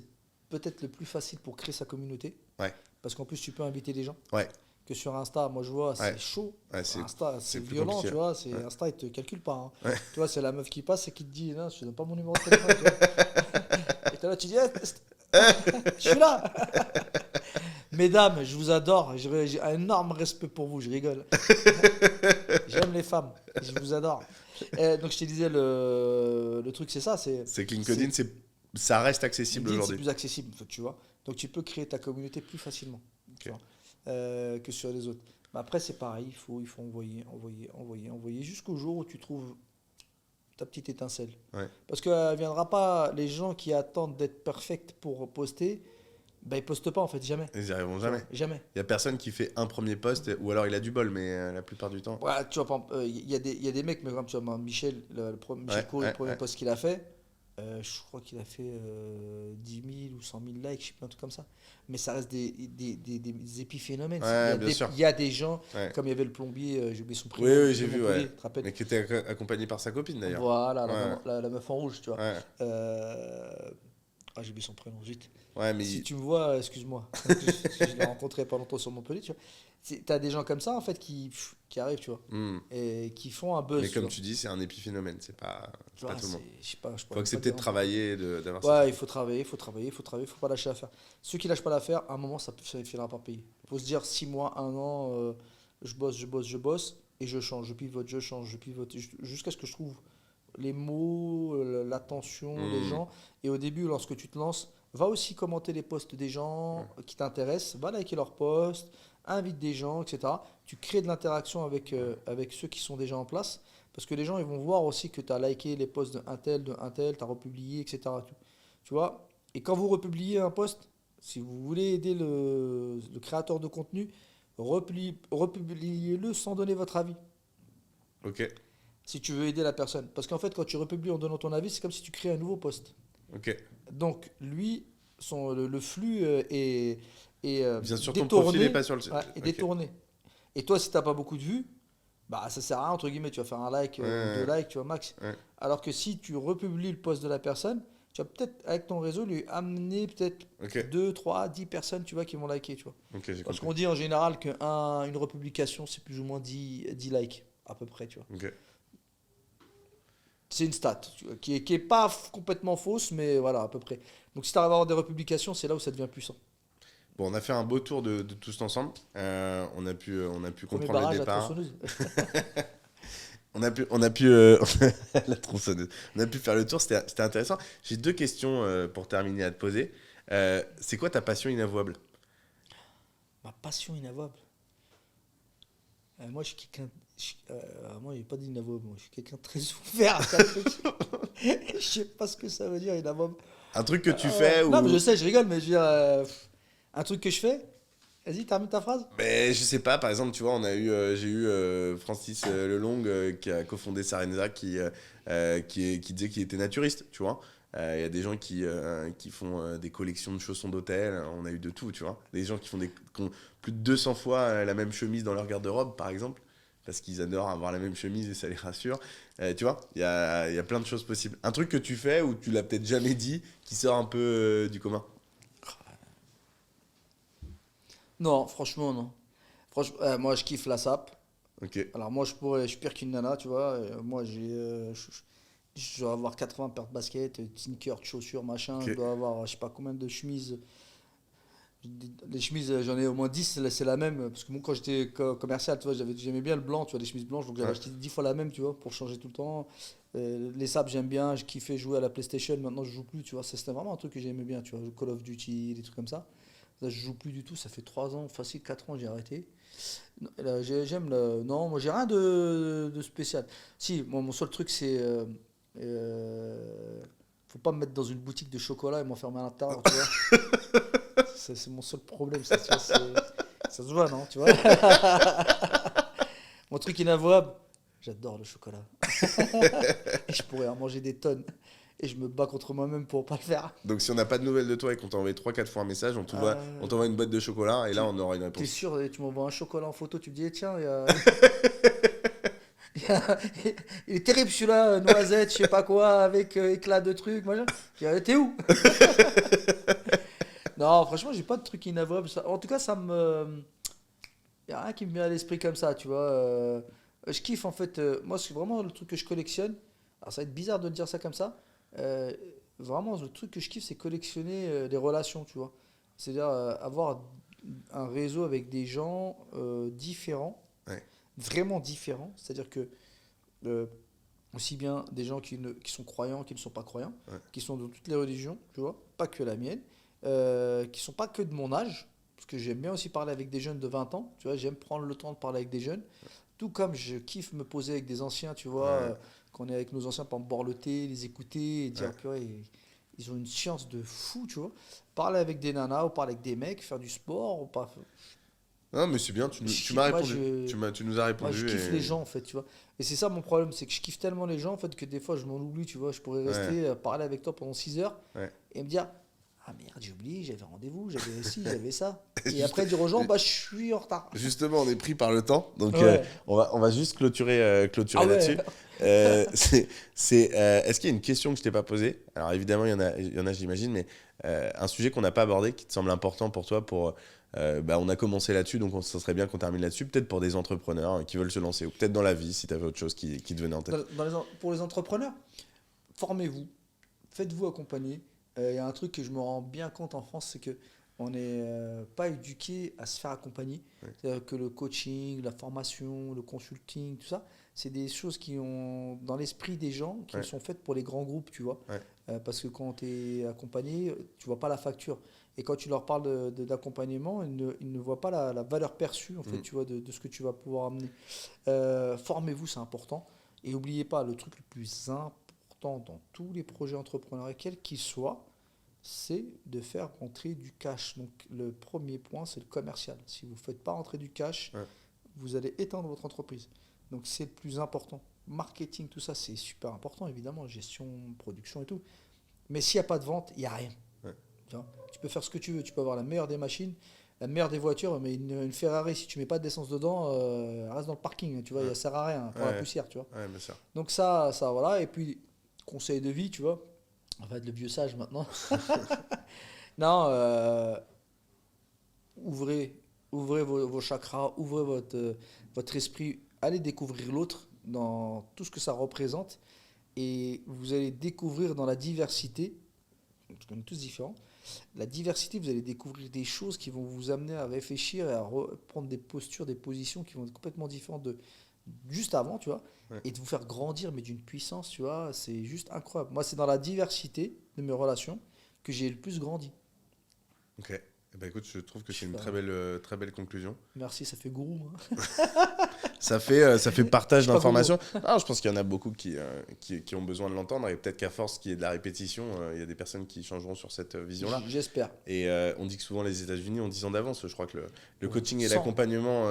peut-être le plus facile pour créer sa communauté. Ouais. Parce qu'en plus, tu peux inviter des gens. Ouais. Que sur Insta, moi je vois, c'est Ouais. chaud. Ouais, c'est Insta, c'est plus violent, compliqué. tu vois. Ouais. Insta, il te calcule pas. Hein. Ouais. Tu vois, c'est la meuf qui passe et qui te dit, non, je te donne pas mon numéro de téléphone. Tu vois. Et t'es là, tu dis, je suis là. Mesdames, je vous adore. J'ai un énorme respect pour vous. Je rigole. J'aime les femmes. Je vous adore. Donc je te disais, le truc, c'est ça. C'est que LinkedIn, ça reste accessible LinkedIn, c'est aujourd'hui. plus accessible, en fait, tu vois. Donc tu peux créer ta communauté plus facilement tu vois, que sur les autres. Mais après, c'est pareil. Il faut envoyer jusqu'au jour où tu trouves ta petite étincelle. Ouais. Parce qu'elle viendra pas. Les gens qui attendent d'être perfect pour poster, ben, ils postent pas en fait, jamais. Ils n'y arriveront jamais. Jamais. Il y a personne qui fait un premier post, ou alors il a du bol, mais la plupart du temps. Ouais, tu vois, il y a des mecs, mais comme tu vois, Michel, Michel Co, le premier post qu'il a fait, je crois qu'il a fait 10 000 ou 100 000 likes, je sais plus, un truc comme ça. Mais ça reste des épiphénomènes. Ouais, bien sûr. Il y a des gens, Ouais. comme il y avait le plombier, j'ai oublié son prénom. Oui, j'ai vu, Montpellier, ouais. tu te rappelles. Mais qui était accompagné par sa copine d'ailleurs. Voilà, Ouais. la meuf en rouge, tu vois. Ouais. Ah, j'ai oublié son prénom, vite. Ouais, mais Si tu me vois, excuse-moi. Je l'ai rencontré il y a pas longtemps sur Montpellier, tu vois. T'as des gens comme ça, en fait, qui arrivent, tu vois. Hmm. Et qui font un Mais buzz, tu comme vois. tu dis, c'est un épiphénomène, Tu c'est pas vois, tout le monde. je sais pas, je Faut pourrais même pas accepter de dire un truc. travailler, d'avoir cette. Ouais, il faut travailler, il faut travailler, il faut travailler, il faut pas lâcher l'affaire. Ceux qui lâchent pas l'affaire, à un moment, ça finira par payer. Il faut se dire 6 mois, 1 an, je bosse, je bosse, je bosse, et je change, je pivote, je change, je pivote, jusqu'à ce que je trouve les mots, l'attention des Hmm. gens. Et au début, lorsque tu te lances, va aussi commenter les posts des gens qui t'intéressent, va liker leurs posts, invite des gens, etc. Tu crées de l'interaction avec ceux qui sont déjà en place. Parce que les gens, ils vont voir aussi que tu as liké les posts de un tel, tu as republié, etc. Tu vois? Et quand vous republiez un post, si vous voulez aider le créateur de contenu, republiez-le sans donner votre avis. Ok, Si tu veux aider la personne. Parce qu'en fait, quand tu republies en donnant ton avis, c'est comme si tu crées un nouveau post. ok. Donc, lui, le flux est Bien sûr, ton profil détourné. est pas sur le. Ouais, est Ok. détourné. Et toi, si tu n'as pas beaucoup de vues, bah ça sert à rien, entre guillemets, tu vas faire un like ou deux Ouais, likes, tu vois, max. ouais. Alors que si tu republies le post de la personne, tu vas peut-être, avec ton réseau, lui amener peut-être Ok, 2 3 10 personnes, tu vois, qui vont liker, tu vois. ok, j'ai Parce compris. qu'on dit en général qu'une republication, c'est plus ou moins 10 likes, à peu près, tu vois. Ok. C'est une stat, tu vois, qui est pas complètement fausse, mais voilà, à peu près. Donc si tu arrives à avoir des republications, c'est là où ça devient puissant. Bon, on a fait un beau tour de tous ensemble. On a pu Premier comprendre le barrage, la départ. tronçonneuse. La tronçonneuse. On a pu faire le tour, c'était intéressant. J'ai 2 questions pour terminer à te poser. C'est quoi ta passion inavouable? Ma passion inavouable. Moi, je suis quelqu'un. Moi, il n'y a pas d'inavouable. Moi, je suis quelqu'un de très ouvert à plein de trucs. Je sais pas ce que ça veut dire, inavouable. Un truc que tu fais Non, mais je ou. sais, je rigole, mais je veux dire. Un truc que je fais. Vas-y, termine ta phrase. Mais je sais pas, par exemple, tu vois, j'ai eu Francis Lelong qui a cofondé Sarenza qui disait qu'il était naturiste, tu vois. Il y a des gens qui font des collections de chaussons d'hôtel, on a eu de tout, tu vois. Des gens qui ont plus de 200 fois la même chemise dans leur garde-robe, par exemple, parce qu'ils adorent avoir la même chemise et ça les rassure. Tu vois, il y a plein de choses possibles. Un truc que tu fais ou tu l'as peut-être jamais dit, qui sort un peu du commun. Non, franchement, non. Franchement, moi, je kiffe la sape. Ok, Alors, moi, je suis pire qu'une nana, tu vois. Moi, je dois avoir 80 paires de baskets, sneakers, de chaussures, machin. Je ok, dois avoir, je sais pas combien de chemises. Les chemises, j'en ai au moins 10, c'est la même. Parce que moi, quand j'étais commercial, tu vois, j'aimais bien le blanc, tu vois, les chemises blanches. Donc, j'avais ouais, acheté 10 fois la même, tu vois, pour changer tout le temps. Les sapes, j'aime bien. Je kiffais jouer à la PlayStation. Maintenant, je joue plus, tu vois. C'était vraiment un truc que j'aimais bien, tu vois. Call of Duty, des trucs comme ça. Là, je joue plus du tout. Ça fait 3 ans, facile 4 ans, j'ai arrêté. Non, là, j'aime le. Non, moi, j'ai rien de spécial. Si, moi, mon seul truc, c'est. Faut pas me mettre dans une boutique de chocolat et m'enfermer à l'intérieur, tu vois. C'est mon seul problème, ça, tu vois, ça se voit, non, tu vois. Mon truc inavouable, j'adore le chocolat. Et je pourrais en manger des tonnes. Et je me bats contre moi-même pour pas le faire. donc si on n'a pas de nouvelles de toi et qu'on t'a envoyé 3 4 fois un message, on Euh, t'envoie une boîte de chocolat et là tu on aura une T'es réponse. sûr, tu m'envoies un chocolat en photo, tu me dis, eh, tiens, il est terrible celui-là, noisette, je sais pas quoi, avec éclat de truc, machin. Je dis, t'es où? Non, franchement, j'ai pas de truc inavouable. En tout cas, ça me. Y a rien qui me vient à l'esprit comme ça, tu vois. Je kiffe en fait. Moi, c'est vraiment le truc que je collectionne. Alors, ça va être bizarre de dire ça comme ça. Euh, Vraiment, le truc que je kiffe, c'est collectionner les relations, tu vois. C'est-à-dire avoir un réseau avec des gens différents, Ouais, vraiment différents. C'est-à-dire que euh, aussi bien des gens qui sont croyants, qui ne sont pas croyants, ouais. qui sont de toutes les religions, tu vois, pas que la mienne, qui sont pas que de mon âge, parce que j'aime bien aussi parler avec des jeunes de 20 ans, tu vois, j'aime prendre le temps de parler avec des jeunes, tout comme je kiffe me poser avec des anciens, tu vois, Ouais, quand on est avec nos anciens, pour boire le thé, les écouter, et ouais. dire, purée, ils ont une science de fou, tu vois. Parler avec des nanas, ou parler avec des mecs, faire du sport, ou pas. Non, mais c'est bien, tu m'as Moi, répondu. Tu nous as moi, je répondu kiffe les et. gens, en fait, tu vois. Et c'est ça mon problème, c'est que je kiffe tellement les gens, en fait, que des fois, je m'en oublie, tu vois. Je pourrais Ouais, rester parler avec toi pendant 6 heures ouais. et me dire, ah merde, j'ai oublié, j'avais rendez-vous, j'avais ci, j'avais ça. Et après dire aux gens, je suis en retard. Justement, on est pris par le temps, donc Ouais. on va juste clôturer Ah ouais. là-dessus. Est-ce qu'il y a une question que je t'ai pas posée? Alors évidemment, il y en a, j'imagine, mais un sujet qu'on n'a pas abordé qui te semble important pour toi on a commencé là-dessus, donc ça serait bien qu'on termine là-dessus, peut-être pour des entrepreneurs qui veulent se lancer, ou peut-être dans la vie, si tu avais autre chose qui te venait en tête. Pour les entrepreneurs, formez-vous, faites-vous accompagner. Il y a un truc que je me rends bien compte en France, c'est que on n'est pas éduqué à se faire accompagner. Ouais. C'est-à-dire que le coaching, la formation, le consulting, tout ça, c'est des choses qui ont dans l'esprit des gens qui Ouais. sont faites pour les grands groupes, tu vois. Ouais. Parce que quand tu es accompagné, tu vois pas la facture. Et quand tu leur parles d'accompagnement, ils ne voient pas la valeur perçue, en fait, tu vois, de ce que tu vas pouvoir amener. Formez-vous, c'est important. Et n'oubliez pas, le truc le plus important dans tous les projets entrepreneuriaux, quels qu'ils soient, c'est de faire rentrer du cash. Donc le premier point, c'est le commercial. Si vous ne faites pas rentrer du cash, Ouais. vous allez éteindre votre entreprise. Donc c'est le plus important. Marketing, tout ça, c'est super important, évidemment, gestion, production et tout. Mais s'il n'y a pas de vente, il n'y a rien. Ouais. Tu peux faire ce que tu veux, tu peux avoir la meilleure des machines, la meilleure des voitures, mais une Ferrari, si tu mets pas d'essence dedans, elle reste dans le parking, tu vois, elle sert à rien pour la poussière, tu vois. Ouais, bien sûr. Donc ça voilà. Et puis, conseil de vie, tu vois, on va être le vieux sage maintenant. Non, ouvrez vos chakras, ouvrez votre esprit, allez découvrir l'autre dans tout ce que ça représente et vous allez découvrir dans la diversité, on est tous différents, la diversité, vous allez découvrir des choses qui vont vous amener à réfléchir et à prendre des postures, des positions qui vont être complètement différentes de juste avant, tu vois, Ouais. et de vous faire grandir, mais d'une puissance, tu vois, c'est juste incroyable. Moi, c'est dans la diversité de mes relations que j'ai le plus grandi. Ok. Eh ben, écoute, je trouve que c'est une Super. très belle conclusion. Merci, ça fait gourou. Hein. Ça fait partage Pas d'informations. Ah, je pense qu'il y en a beaucoup qui ont besoin de l'entendre et peut-être qu'à force qu'il y ait de la répétition, il y a des personnes qui changeront sur cette vision-là. J'espère. Et on dit que souvent les États-Unis ont 10 ans d'avance. Je crois que le Ouais. coaching et 100. l'accompagnement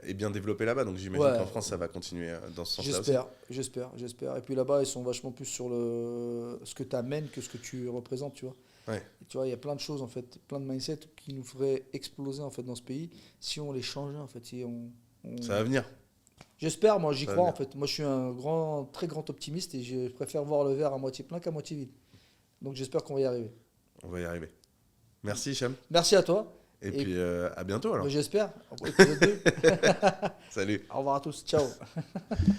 est bien développé là-bas. Donc j'imagine Ouais. qu'en France, ça va continuer dans ce sens-là aussi. J'espère. Et puis là-bas, ils sont vachement plus sur ce que tu amènes que ce que tu représentes, tu vois. Ouais. Et tu vois, il y a plein de choses, en fait, plein de mindsets qui nous feraient exploser, en fait, dans ce pays si on les changeait, en fait. Ça va venir. J'espère, moi, j'y Ça va crois, en venir. fait. Moi, je suis un très grand optimiste et je préfère voir le verre à moitié plein qu'à moitié vide. Donc, j'espère qu'on va y arriver. On va y arriver. Merci, Hicham. Merci à toi. Et puis à bientôt alors. J'espère. Épisode 2. Salut. Au revoir à tous. Ciao.